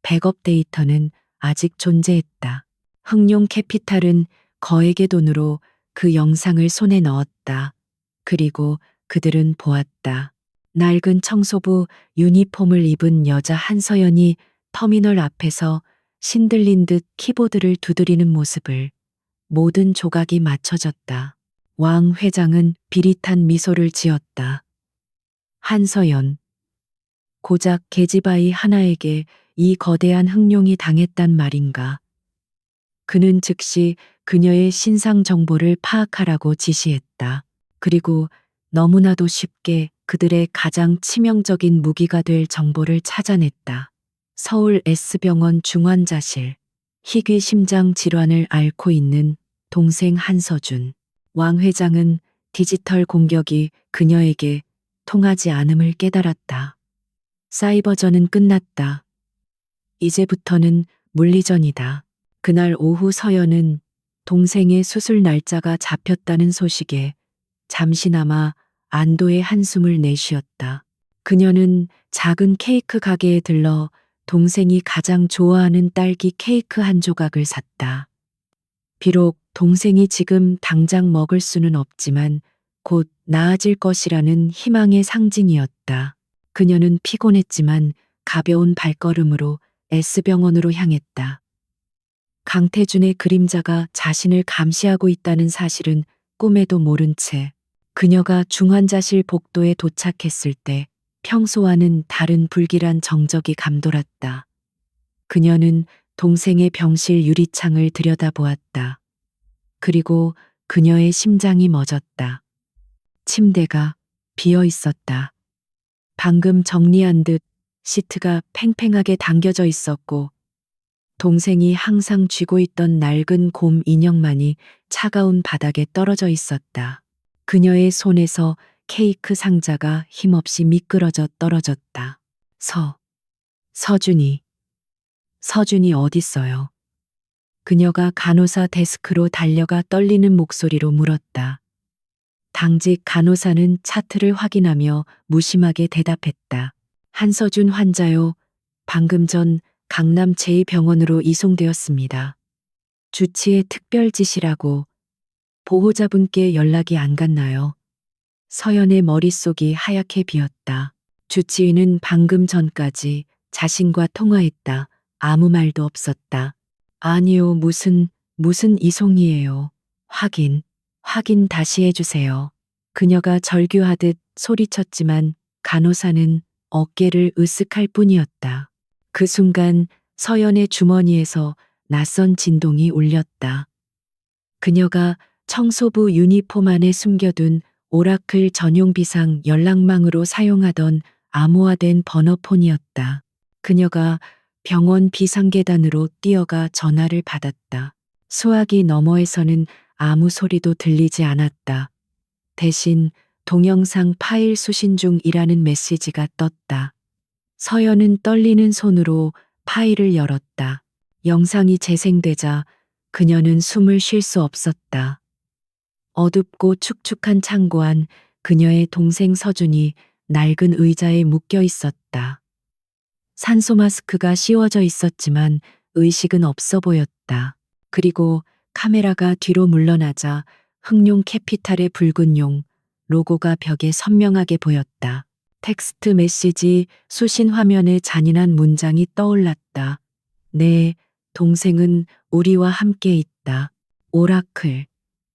백업 데이터는 아직 존재했다. 흑룡 캐피탈은 거액의 돈으로 그 영상을 손에 넣었다. 그리고 그들은 보았다. 낡은 청소부 유니폼을 입은 여자 한서연이 터미널 앞에서 신들린 듯 키보드를 두드리는 모습을. 모든 조각이 맞춰졌다. 왕 회장은 비릿한 미소를 지었다. 한서연. 고작 계집아이 하나에게 이 거대한 흑룡이 당했단 말인가. 그는 즉시 그녀의 신상 정보를 파악하라고 지시했다. 그리고 너무나도 쉽게 그들의 가장 치명적인 무기가 될 정보를 찾아냈다. 서울 S병원 중환자실. 희귀 심장 질환을 앓고 있는 동생 한서준. 왕 회장은 디지털 공격이 그녀에게 통하지 않음을 깨달았다. 사이버전은 끝났다. 이제부터는 물리전이다. 그날 오후 서연은 동생의 수술 날짜가 잡혔다는 소식에 잠시나마 안도의 한숨을 내쉬었다. 그녀는 작은 케이크 가게에 들러 동생이 가장 좋아하는 딸기 케이크 한 조각을 샀다. 비록 동생이 지금 당장 먹을 수는 없지만 곧 나아질 것이라는 희망의 상징이었다. 그녀는 피곤했지만 가벼운 발걸음으로 S병원으로 향했다. 강태준의 그림자가 자신을 감시하고 있다는 사실은 꿈에도 모른 채 그녀가 중환자실 복도에 도착했을 때 평소와는 다른 불길한 정적이 감돌았다. 그녀는 동생의 병실 유리창을 들여다보았다. 그리고 그녀의 심장이 멎었다. 침대가 비어 있었다. 방금 정리한 듯 시트가 팽팽하게 당겨져 있었고, 동생이 항상 쥐고 있던 낡은 곰 인형만이 차가운 바닥에 떨어져 있었다. 그녀의 손에서 케이크 상자가 힘없이 미끄러져 떨어졌다. 서준이. 서준이 어딨어요? 그녀가 간호사 데스크로 달려가 떨리는 목소리로 물었다. 당직 간호사는 차트를 확인하며 무심하게 대답했다. 한서준 환자요. 방금 전 강남 제2병원으로 이송되었습니다. 주치의 특별 지시라고 보호자분께 연락이 안 갔나요? 서연의 머릿속이 하얗게 비었다. 주치의는 방금 전까지 자신과 통화했다. 아무 말도 없었다. 아니요, 무슨 이송이에요. 확인 다시 해주세요. 그녀가 절규하듯 소리쳤지만 간호사는 어깨를 으쓱할 뿐이었다. 그 순간 서연의 주머니에서 낯선 진동이 울렸다. 그녀가 청소부 유니폼 안에 숨겨둔 오라클 전용 비상 연락망으로 사용하던 암호화된 번호폰이었다. 그녀가 병원 비상계단으로 뛰어가 전화를 받았다. 수화기 너머에서는 아무 소리도 들리지 않았다. 대신 동영상 파일 수신 중이라는 메시지가 떴다. 서연은 떨리는 손으로 파일을 열었다. 영상이 재생되자 그녀는 숨을 쉴 수 없었다. 어둡고 축축한 창고 안 그녀의 동생 서준이 낡은 의자에 묶여 있었다. 산소 마스크가 씌워져 있었지만 의식은 없어 보였다. 그리고 카메라가 뒤로 물러나자 흑룡 캐피탈의 붉은 용 로고가 벽에 선명하게 보였다. 텍스트 메시지 수신 화면에 잔인한 문장이 떠올랐다. 네, 동생은 우리와 함께 있다. 오라클.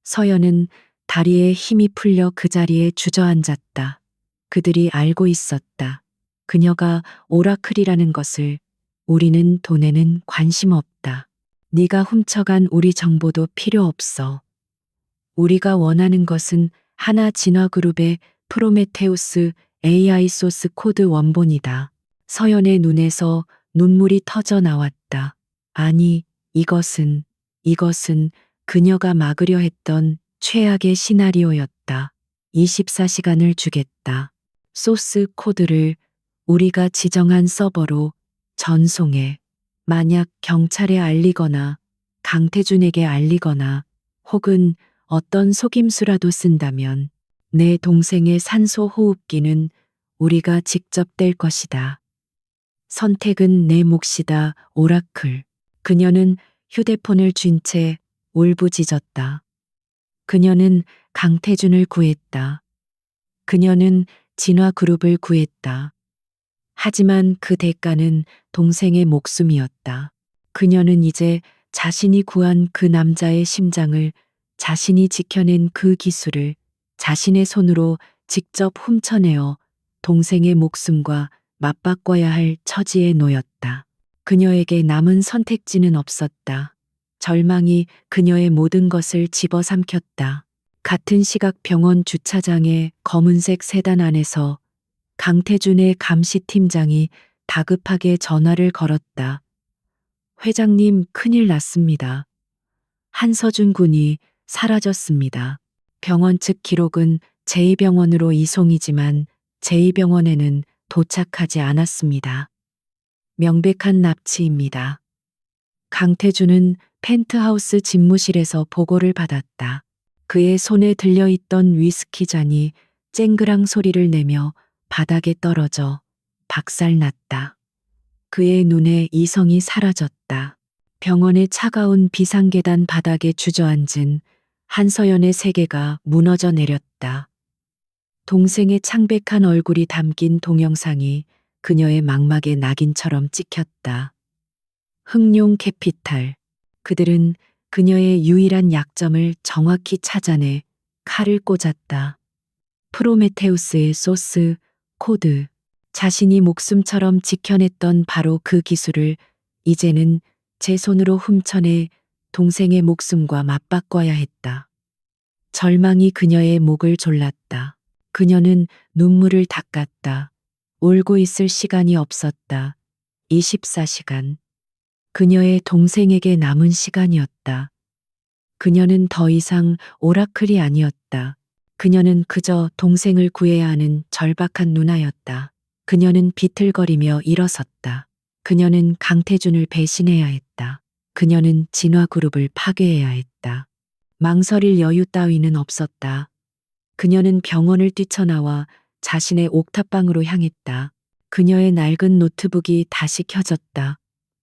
서연은 다리에 힘이 풀려 그 자리에 주저앉았다. 그들이 알고 있었다. 그녀가 오라클이라는 것을. 우리는 돈에는 관심 없다. 네가 훔쳐간 우리 정보도 필요 없어. 우리가 원하는 것은 하나 진화그룹의 프로메테우스 AI 소스 코드 원본이다. 서연의 눈에서 눈물이 터져 나왔다. 아니, 이것은 그녀가 막으려 했던 최악의 시나리오였다. 24시간을 주겠다. 소스 코드를 우리가 지정한 서버로 전송해. 만약 경찰에 알리거나 강태준에게 알리거나 혹은 어떤 속임수라도 쓴다면 내 동생의 산소 호흡기는 우리가 직접 뗄 것이다. 선택은 내 몫이다, 오라클. 그녀는 휴대폰을 쥔 채 울부짖었다. 그녀는 강태준을 구했다. 그녀는 진화그룹을 구했다. 하지만 그 대가는 동생의 목숨이었다. 그녀는 이제 자신이 구한 그 남자의 심장을, 자신이 지켜낸 그 기술을 자신의 손으로 직접 훔쳐내어 동생의 목숨과 맞바꿔야 할 처지에 놓였다. 그녀에게 남은 선택지는 없었다. 절망이 그녀의 모든 것을 집어삼켰다. 같은 시각 병원 주차장의 검은색 세단 안에서 강태준의 감시팀장이 다급하게 전화를 걸었다. 회장님, 큰일 났습니다. 한서준 군이 사라졌습니다. 병원 측 기록은 제2병원으로 이송이지만 제2병원에는 도착하지 않았습니다. 명백한 납치입니다. 강태준은 펜트하우스 집무실에서 보고를 받았다. 그의 손에 들려있던 위스키 잔이 쨍그랑 소리를 내며 바닥에 떨어져 박살났다. 그의 눈에 이성이 사라졌다. 병원의 차가운 비상계단 바닥에 주저앉은 한서연의 세계가 무너져 내렸다. 동생의 창백한 얼굴이 담긴 동영상이 그녀의 망막에 낙인처럼 찍혔다. 흑룡 캐피탈. 그들은 그녀의 유일한 약점을 정확히 찾아내 칼을 꽂았다. 프로메테우스의 소스, 코드. 자신이 목숨처럼 지켜냈던 바로 그 기술을 이제는 제 손으로 훔쳐내 동생의 목숨과 맞바꿔야 했다. 절망이 그녀의 목을 졸랐다. 그녀는 눈물을 닦았다. 울고 있을 시간이 없었다. 24시간. 그녀의 동생에게 남은 시간이었다. 그녀는 더 이상 오라클이 아니었다. 그녀는 그저 동생을 구해야 하는 절박한 누나였다. 그녀는 비틀거리며 일어섰다. 그녀는 강태준을 배신해야 했다. 그녀는 진화그룹을 파괴해야 했다. 망설일 여유 따위는 없었다. 그녀는 병원을 뛰쳐나와 자신의 옥탑방으로 향했다. 그녀의 낡은 노트북이 다시 켜졌다.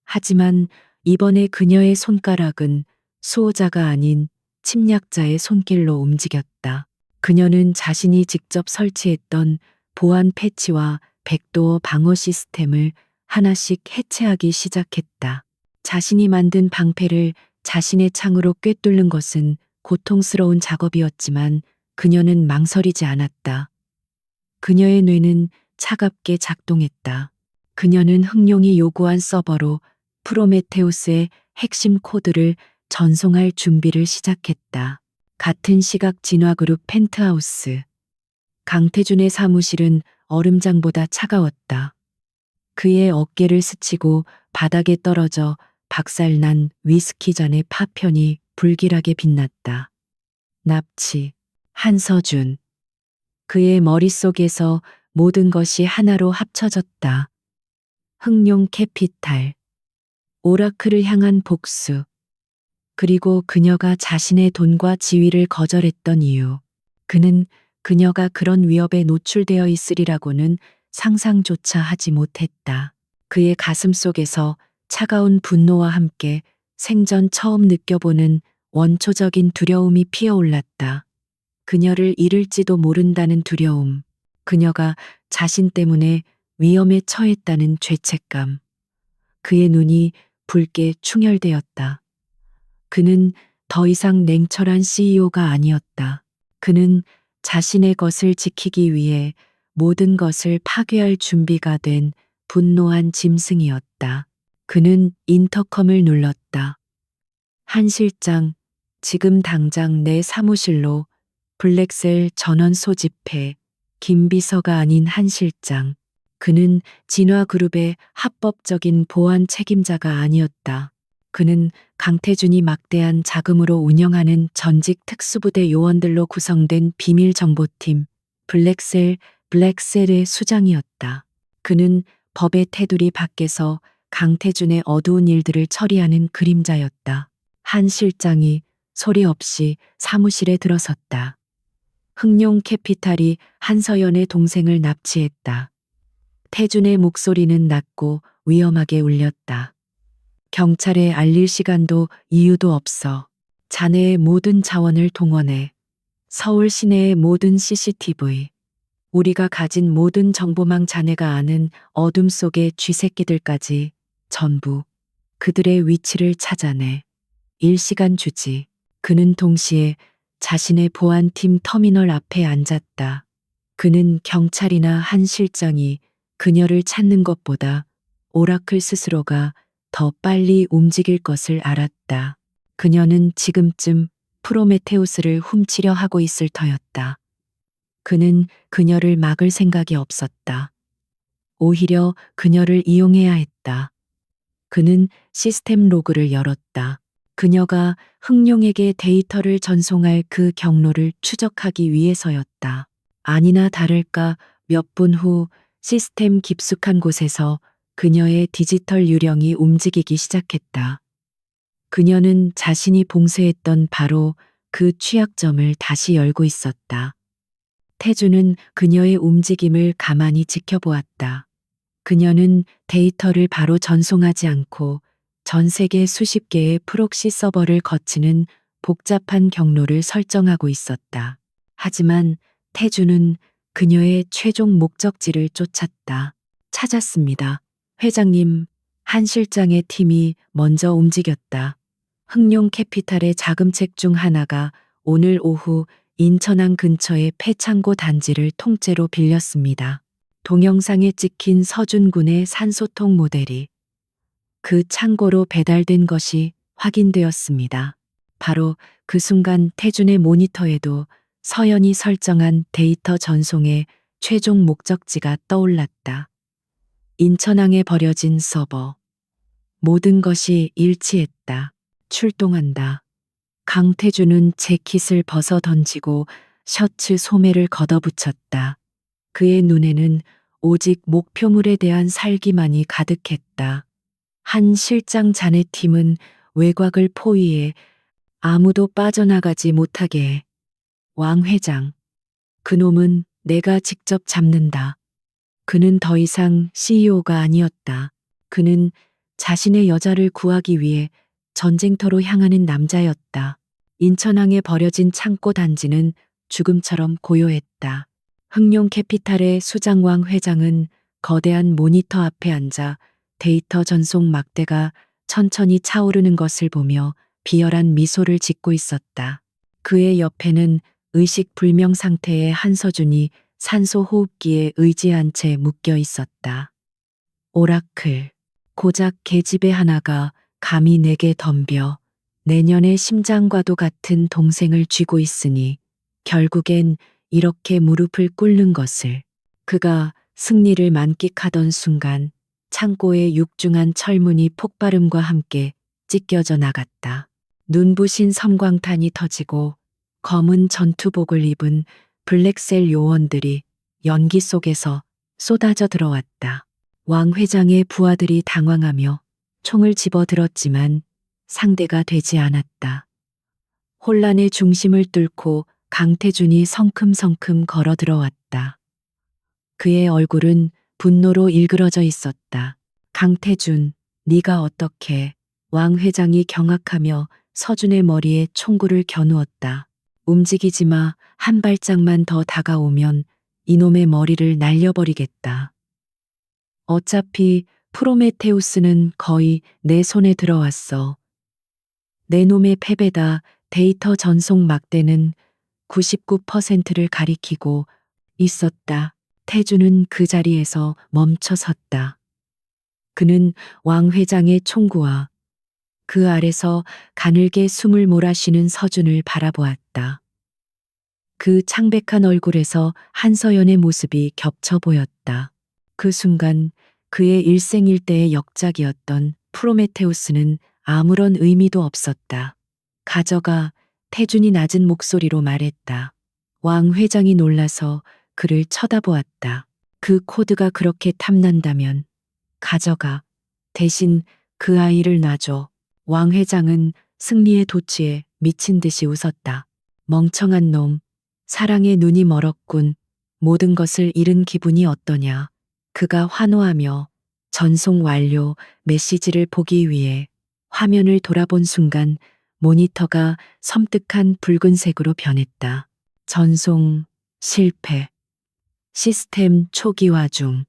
하지만 이번에 그녀의 손가락은 수호자가 아닌 침략자의 손길로 움직였다. 그녀는 자신이 직접 설치했던 보안 패치와 백도어 방어 시스템을 하나씩 해체하기 시작했다. 자신이 만든 방패를 자신의 창으로 꿰뚫는 것은 고통스러운 작업이었지만 그녀는 망설이지 않았다. 그녀의 뇌는 차갑게 작동했다. 그녀는 흥룡이 요구한 서버로 프로메테우스의 핵심 코드를 전송할 준비를 시작했다. 같은 시각 진화그룹 펜트하우스. 강태준의 사무실은 얼음장보다 차가웠다. 그의 어깨를 스치고 바닥에 떨어져 박살난 위스키 잔의 파편이 불길하게 빛났다. 납치, 한서준. 그의 머릿속에서 모든 것이 하나로 합쳐졌다. 흥룡 캐피탈, 오라클을 향한 복수, 그리고 그녀가 자신의 돈과 지위를 거절했던 이유. 그는 그녀가 그런 위협에 노출되어 있으리라고는 상상조차 하지 못했다. 그의 가슴 속에서 차가운 분노와 함께 생전 처음 느껴보는 원초적인 두려움이 피어올랐다. 그녀를 잃을지도 모른다는 두려움. 그녀가 자신 때문에 위험에 처했다는 죄책감. 그의 눈이 붉게 충혈되었다. 그는 더 이상 냉철한 CEO가 아니었다. 그는 자신의 것을 지키기 위해 모든 것을 파괴할 준비가 된 분노한 짐승이었다. 그는 인터컴을 눌렀다. 한 실장, 지금 당장 내 사무실로. 블랙셀 전원 소집해. 김 비서가 아닌 한 실장. 그는 진화그룹의 합법적인 보안 책임자가 아니었다. 그는 강태준이 막대한 자금으로 운영하는 전직 특수부대 요원들로 구성된 비밀정보팀 블랙셀의 수장이었다. 그는 법의 테두리 밖에서 강태준의 어두운 일들을 처리하는 그림자였다. 한 실장이 소리 없이 사무실에 들어섰다. 흥룡 캐피탈이 한서연의 동생을 납치했다. 태준의 목소리는 낮고 위험하게 울렸다. 경찰에 알릴 시간도 이유도 없어. 자네의 모든 자원을 동원해. 서울 시내의 모든 CCTV. 우리가 가진 모든 정보망 자네가 아는 어둠 속의 쥐새끼들까지 전부 그들의 위치를 찾아내. 일시간 주지. 그는 동시에 자신의 보안팀 터미널 앞에 앉았다. 그는 경찰이나 한 실장이 그녀를 찾는 것보다 오라클 스스로가 더 빨리 움직일 것을 알았다. 그녀는 지금쯤 프로메테우스를 훔치려 하고 있을 터였다. 그는 그녀를 막을 생각이 없었다. 오히려 그녀를 이용해야 했다. 그는 시스템 로그를 열었다. 그녀가 흥룡에게 데이터를 전송할 그 경로를 추적하기 위해서였다. 아니나 다를까 몇 분 후 시스템 깊숙한 곳에서 그녀의 디지털 유령이 움직이기 시작했다. 그녀는 자신이 봉쇄했던 바로 그 취약점을 다시 열고 있었다. 태주는 그녀의 움직임을 가만히 지켜보았다. 그녀는 데이터를 바로 전송하지 않고 전 세계 수십 개의 프록시 서버를 거치는 복잡한 경로를 설정하고 있었다. 하지만 태주는 그녀의 최종 목적지를 쫓았다. 찾았습니다. 회장님, 한 실장의 팀이 먼저 움직였다. 흥룡 캐피탈의 자금책 중 하나가 오늘 오후 인천항 근처의 폐창고 단지를 통째로 빌렸습니다. 동영상에 찍힌 서준 군의 산소통 모델이 그 창고로 배달된 것이 확인되었습니다. 바로 그 순간 태준의 모니터에도 서연이 설정한 데이터 전송의 최종 목적지가 떠올랐다. 인천항에 버려진 서버. 모든 것이 일치했다. 출동한다. 강태준은 재킷을 벗어 던지고 셔츠 소매를 걷어붙였다. 그의 눈에는 오직 목표물에 대한 살기만이 가득했다. 한 실장 자네 팀은 외곽을 포위해 아무도 빠져나가지 못하게 해. 왕 회장. 그놈은 내가 직접 잡는다. 그는 더 이상 CEO가 아니었다. 그는 자신의 여자를 구하기 위해 전쟁터로 향하는 남자였다. 인천항에 버려진 창고 단지는 죽음처럼 고요했다. 흥룡 캐피탈의 수장왕 회장은 거대한 모니터 앞에 앉아 데이터 전송 막대가 천천히 차오르는 것을 보며 비열한 미소를 짓고 있었다. 그의 옆에는 의식 불명 상태의 한서준이 산소 호흡기에 의지한 채 묶여 있었다. 오라클. 고작 계집애 하나가 감히 내게 덤벼 내년의 심장과도 같은 동생을 쥐고 있으니 결국엔 이렇게 무릎을 꿇는 것을. 그가 승리를 만끽하던 순간 창고의 육중한 철문이 폭발음과 함께 찢겨져 나갔다. 눈부신 섬광탄이 터지고 검은 전투복을 입은 블랙셀 요원들이 연기 속에서 쏟아져 들어왔다. 왕 회장의 부하들이 당황하며 총을 집어들었지만 상대가 되지 않았다. 혼란의 중심을 뚫고 강태준이 성큼성큼 걸어 들어왔다. 그의 얼굴은 분노로 일그러져 있었다. 강태준, 네가 어떻게? 왕 회장이 경악하며 서준의 머리에 총구를 겨누었다. 움직이지 마. 한 발짝만 더 다가오면 이놈의 머리를 날려버리겠다. 어차피 프로메테우스는 거의 내 손에 들어왔어. 내 놈의 패배다. 데이터 전송 막대는 99%를 가리키고 있었다. 태준은 그 자리에서 멈춰 섰다. 그는 왕 회장의 총구와 그 아래서 가늘게 숨을 몰아쉬는 서준을 바라보았다. 그 창백한 얼굴에서 한서연의 모습이 겹쳐 보였다. 그 순간 그의 일생일대의 역작이었던 프로메테우스는 아무런 의미도 없었다. 가져가. 태준이 낮은 목소리로 말했다. 왕 회장이 놀라서 그를 쳐다보았다. 그 코드가 그렇게 탐난다면 가져가. 대신 그 아이를 놔줘. 왕 회장은 승리의 도취에 미친 듯이 웃었다. 멍청한 놈. 사랑에 눈이 멀었군. 모든 것을 잃은 기분이 어떠냐. 그가 환호하며 전송 완료 메시지를 보기 위해 화면을 돌아본 순간 모니터가 섬뜩한 붉은색으로 변했다. 전송 실패. 시스템 초기화 중.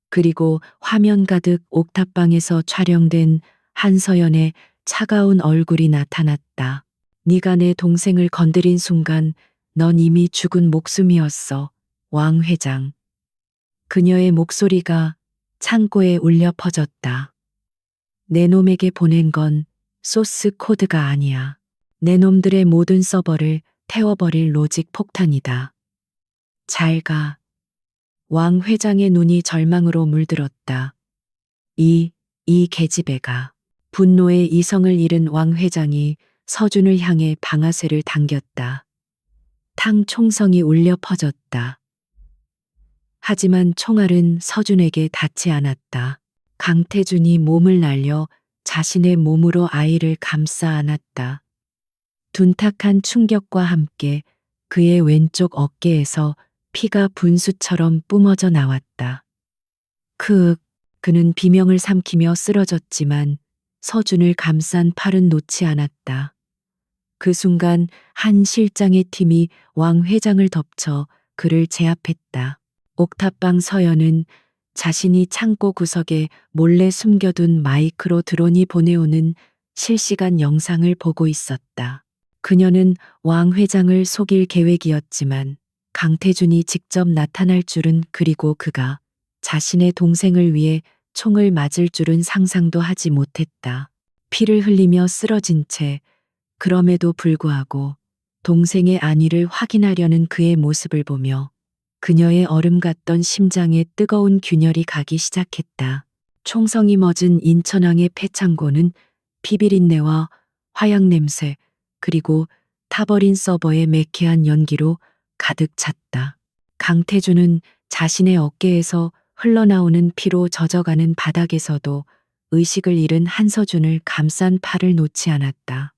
그리고 화면 가득 옥탑방에서 촬영된 한서연의 차가운 얼굴이 나타났다. 네가 내 동생을 건드린 순간 넌 이미 죽은 목숨이었어. 왕 회장. 그녀의 목소리가 창고에 울려 퍼졌다. 내 놈에게 보낸 건 소스 코드가 아니야. 내 놈들의 모든 서버를 태워버릴 로직 폭탄이다. 잘 가. 왕 회장의 눈이 절망으로 물들었다. 이 계집애가. 분노의 이성을 잃은 왕 회장이 서준을 향해 방아쇠를 당겼다. 탕 총성이 울려 퍼졌다. 하지만 총알은 서준에게 닿지 않았다. 강태준이 몸을 날려 자신의 몸으로 아이를 감싸 안았다. 둔탁한 충격과 함께 그의 왼쪽 어깨에서 피가 분수처럼 뿜어져 나왔다. 그는 비명을 삼키며 쓰러졌지만 서준을 감싼 팔은 놓지 않았다. 그 순간 한 실장의 팀이 왕 회장을 덮쳐 그를 제압했다. 옥탑방 서연은 자신이 창고 구석에 몰래 숨겨둔 마이크로 드론이 보내오는 실시간 영상을 보고 있었다. 그녀는 왕 회장을 속일 계획이었지만 강태준이 직접 나타날 줄은, 그리고 그가 자신의 동생을 위해 총을 맞을 줄은 상상도 하지 못했다. 피를 흘리며 쓰러진 채, 그럼에도 불구하고 동생의 안위를 확인하려는 그의 모습을 보며 그녀의 얼음 같던 심장에 뜨거운 균열이 가기 시작했다. 총성이 멎은 인천항의 폐창고는 피비린내와 화약 냄새, 그리고 타버린 서버의 매캐한 연기로 가득 찼다. 강태준은 자신의 어깨에서 흘러나오는 피로 젖어가는 바닥에서도 의식을 잃은 한서준을 감싼 팔을 놓지 않았다.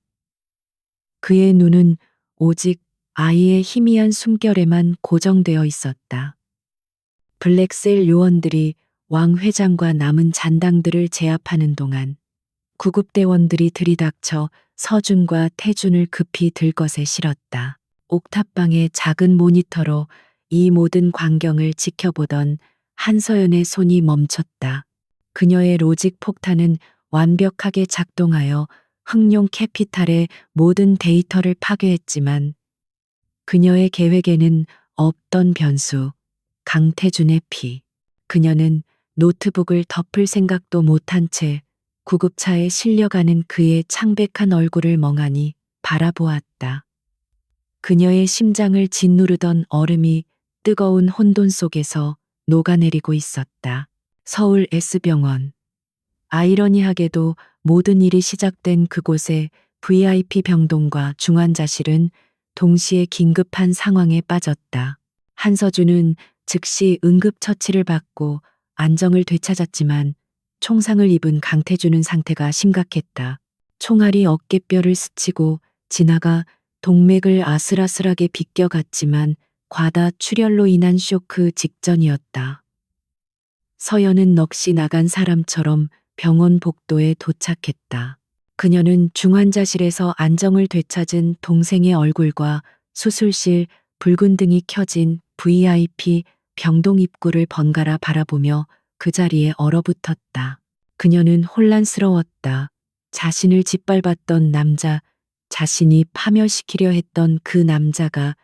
그의 눈은 오직 아이의 희미한 숨결에만 고정되어 있었다. 블랙셀 요원들이 왕 회장과 남은 잔당들을 제압하는 동안 구급대원들이 들이닥쳐 서준과 태준을 급히 들것에 실었다. 옥탑방의 작은 모니터로 이 모든 광경을 지켜보던 한서연의 손이 멈췄다. 그녀의 로직 폭탄은 완벽하게 작동하여 흑룡 캐피탈의 모든 데이터를 파괴했지만 그녀의 계획에는 없던 변수, 강태준의 피. 그녀는 노트북을 덮을 생각도 못한 채 구급차에 실려가는 그의 창백한 얼굴을 멍하니 바라보았다. 그녀의 심장을 짓누르던 얼음이 뜨거운 혼돈 속에서 녹아내리고 있었다. 서울 S병원. 아이러니하게도 모든 일이 시작된 그곳의 VIP 병동과 중환자실은 동시에 긴급한 상황에 빠졌다. 한서준은 즉시 응급처치를 받고 안정을 되찾았지만 총상을 입은 강태준은 상태가 심각했다. 총알이 어깨뼈를 스치고 지나가 동맥을 아슬아슬하게 비껴갔지만 과다 출혈로 인한 쇼크 직전이었다. 서연은 넋이 나간 사람처럼 병원 복도에 도착했다. 그녀는 중환자실에서 안정을 되찾은 동생의 얼굴과 수술실 붉은 등이 켜진 VIP 병동 입구를 번갈아 바라보며 그 자리에 얼어붙었다. 그녀는 혼란스러웠다. 자신을 짓밟았던 남자, 자신이 파멸시키려 했던 그 남자가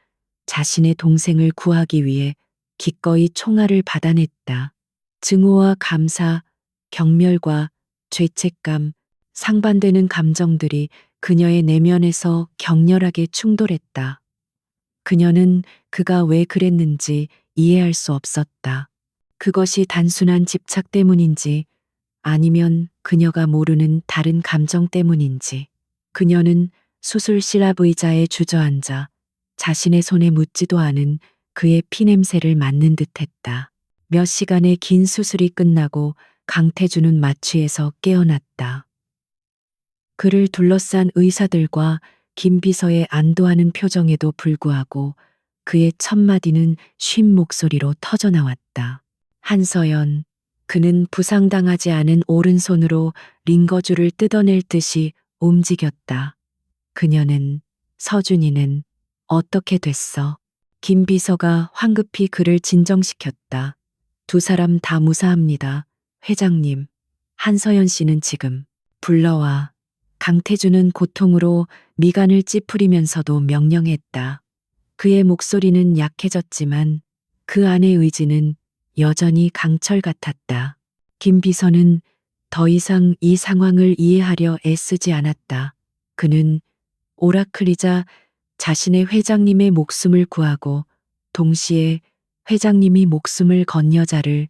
자신의 동생을 구하기 위해 기꺼이 총알을 받아냈다. 증오와 감사, 경멸과 죄책감, 상반되는 감정들이 그녀의 내면에서 격렬하게 충돌했다. 그녀는 그가 왜 그랬는지 이해할 수 없었다. 그것이 단순한 집착 때문인지 아니면 그녀가 모르는 다른 감정 때문인지. 그녀는 수술실 앞 의자에 주저앉아 자신의 손에 묻지도 않은 그의 피냄새를 맡는 듯했다. 몇 시간의 긴 수술이 끝나고 강태준은 마취에서 깨어났다. 그를 둘러싼 의사들과 김 비서의 안도하는 표정에도 불구하고 그의 첫 마디는 쉰 목소리로 터져나왔다. 한서연. 그는 부상당하지 않은 오른손으로 링거줄을 뜯어낼 듯이 움직였다. 그녀는, 서준이는 어떻게 됐어? 김 비서가 황급히 그를 진정시켰다. 두 사람 다 무사합니다. 회장님. 한서연 씨는 지금 불러와. 강태준은 고통으로 미간을 찌푸리면서도 명령했다. 그의 목소리는 약해졌지만 그 안의 의지는 여전히 강철 같았다. 김 비서는 더 이상 이 상황을 이해하려 애쓰지 않았다. 그는 오라클이자 자신의 회장님의 목숨을 구하고 동시에 회장님이 목숨을 건 여자를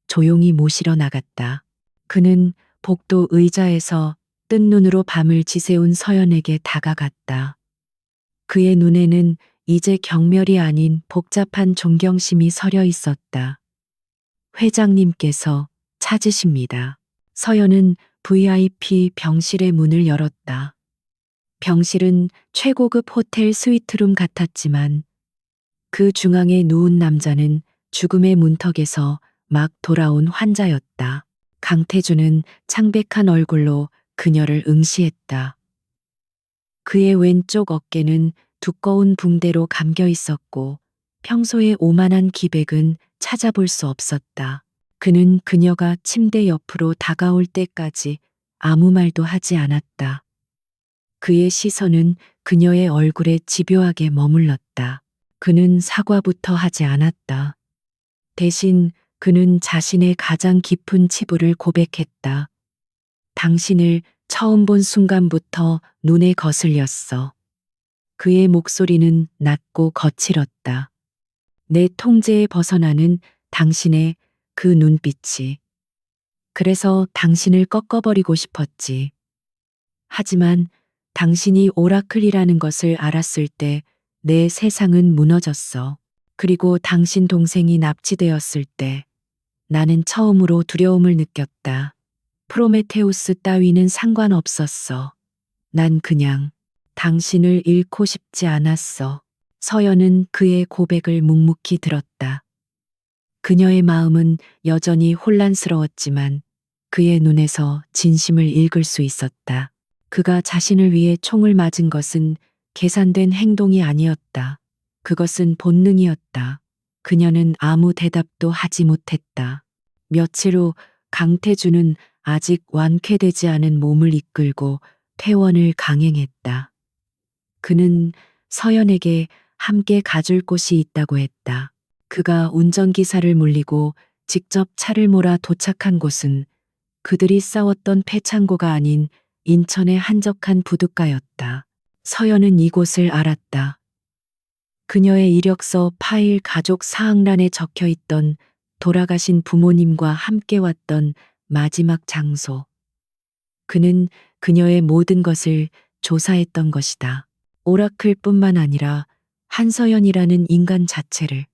조용히 모시러 나갔다. 그는 복도 의자에서 뜬 눈으로 밤을 지새운 서연에게 다가갔다. 그의 눈에는 이제 경멸이 아닌 복잡한 존경심이 서려 있었다. 회장님께서 찾으십니다. 서연은 VIP 병실의 문을 열었다. 병실은 최고급 호텔 스위트룸 같았지만 그 중앙에 누운 남자는 죽음의 문턱에서 막 돌아온 환자였다. 강태준은 창백한 얼굴로 그녀를 응시했다. 그의 왼쪽 어깨는 두꺼운 붕대로 감겨 있었고 평소의 오만한 기백은 찾아볼 수 없었다. 그는 그녀가 침대 옆으로 다가올 때까지 아무 말도 하지 않았다. 그의 시선은 그녀의 얼굴에 집요하게 머물렀다. 그는 사과부터 하지 않았다. 대신 그는 자신의 가장 깊은 치부를 고백했다. 당신을 처음 본 순간부터 눈에 거슬렸어. 그의 목소리는 낮고 거칠었다. 내 통제에 벗어나는 당신의 그 눈빛이. 그래서 당신을 꺾어버리고 싶었지. 하지만 당신이 오라클이라는 것을 알았을 때 내 세상은 무너졌어. 그리고 당신 동생이 납치되었을 때 나는 처음으로 두려움을 느꼈다. 프로메테우스 따위는 상관없었어. 난 그냥 당신을 잃고 싶지 않았어. 서연은 그의 고백을 묵묵히 들었다. 그녀의 마음은 여전히 혼란스러웠지만 그의 눈에서 진심을 읽을 수 있었다. 그가 자신을 위해 총을 맞은 것은 계산된 행동이 아니었다. 그것은 본능이었다. 그녀는 아무 대답도 하지 못했다. 며칠 후 강태주는 아직 완쾌되지 않은 몸을 이끌고 퇴원을 강행했다. 그는 서연에게 함께 가줄 곳이 있다고 했다. 그가 운전기사를 물리고 직접 차를 몰아 도착한 곳은 그들이 싸웠던 폐창고가 아닌 인천의 한적한 부둣가였다. 서연은 이곳을 알았다. 그녀의 이력서 파일 가족 사항란에 적혀 있던 돌아가신 부모님과 함께 왔던 마지막 장소. 그는 그녀의 모든 것을 조사했던 것이다. 오라클뿐만 아니라 한서연이라는 인간 자체를.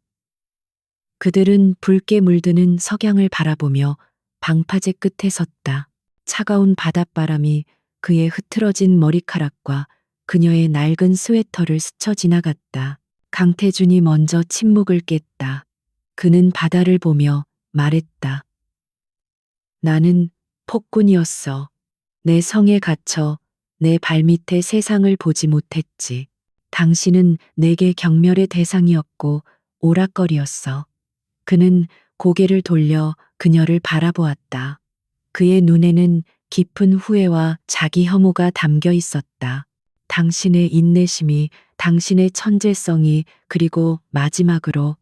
그들은 붉게 물드는 석양을 바라보며 방파제 끝에 섰다. 차가운 바닷바람이 그의 흐트러진 머리카락과 그녀의 낡은 스웨터를 스쳐 지나갔다. 강태준이 먼저 침묵을 깼다. 그는 바다를 보며 말했다. 나는 폭군이었어. 내 성에 갇혀 내 발밑에 세상을 보지 못했지. 당신은 내게 경멸의 대상이었고 오락거리였어. 그는 고개를 돌려 그녀를 바라보았다. 그의 눈에는 깊은 후회와 자기 혐오가 담겨 있었다. 당신의 인내심이, 당신의 천재성이, 그리고 마지막으로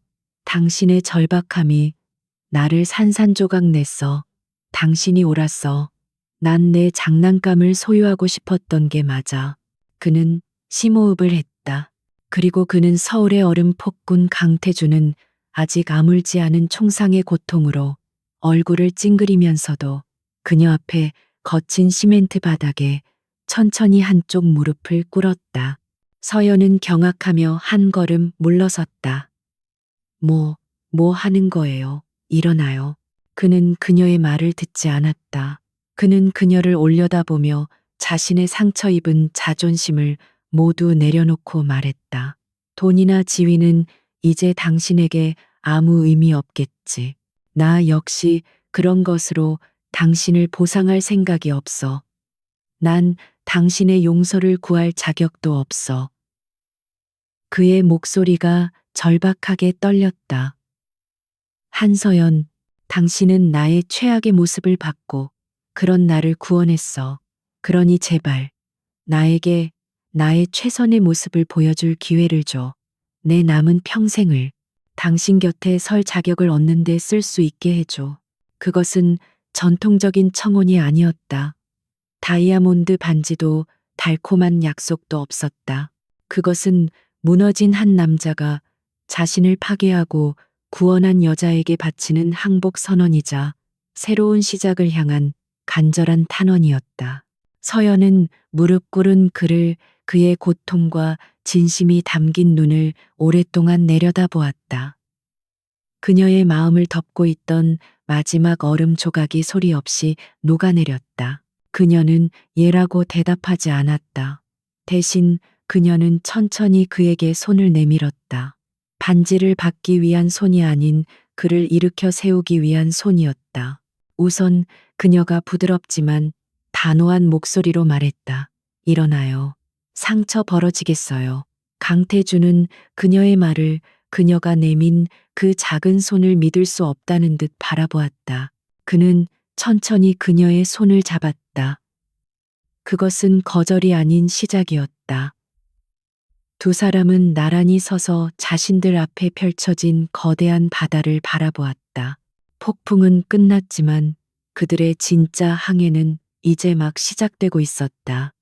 당신의 절박함이 나를 산산조각 냈어. 당신이 옳았어. 난 내 장난감을 소유하고 싶었던 게 맞아. 그는 심호흡을 했다. 그리고 그는 서울의 얼음 폭군 강태주는 아직 아물지 않은 총상의 고통으로 얼굴을 찡그리면서도 그녀 앞에 거친 시멘트 바닥에 천천히 한쪽 무릎을 꿇었다. 서연은 경악하며 한 걸음 물러섰다. 뭐 하는 거예요? 일어나요. 그는 그녀의 말을 듣지 않았다. 그는 그녀를 올려다보며 자신의 상처 입은 자존심을 모두 내려놓고 말했다. 돈이나 지위는 이제 당신에게 아무 의미 없겠지. 나 역시 그런 것으로 당신을 보상할 생각이 없어. 난 당신의 용서를 구할 자격도 없어. 그의 목소리가 절박하게 떨렸다. 한서연, 당신은 나의 최악의 모습을 봤고 그런 나를 구원했어. 그러니 제발 나에게 나의 최선의 모습을 보여줄 기회를 줘. 내 남은 평생을 당신 곁에 설 자격을 얻는 데 쓸 수 있게 해줘. 그것은 전통적인 청혼이 아니었다. 다이아몬드 반지도 달콤한 약속도 없었다. 그것은 무너진 한 남자가 자신을 파괴하고 구원한 여자에게 바치는 항복 선언이자 새로운 시작을 향한 간절한 탄원이었다. 서연은 무릎 꿇은 그를, 그의 고통과 진심이 담긴 눈을 오랫동안 내려다보았다. 그녀의 마음을 덮고 있던 마지막 얼음 조각이 소리 없이 녹아내렸다. 그녀는 예라고 대답하지 않았다. 대신 그녀는 천천히 그에게 손을 내밀었다. 반지를 받기 위한 손이 아닌 그를 일으켜 세우기 위한 손이었다. 우선 그녀가 부드럽지만 단호한 목소리로 말했다. 일어나요. 상처 벌어지겠어요. 강태주는 그녀의 말을, 그녀가 내민 그 작은 손을 믿을 수 없다는 듯 바라보았다. 그는 천천히 그녀의 손을 잡았다. 그것은 거절이 아닌 시작이었다. 두 사람은 나란히 서서 자신들 앞에 펼쳐진 거대한 바다를 바라보았다. 폭풍은 끝났지만 그들의 진짜 항해는 이제 막 시작되고 있었다.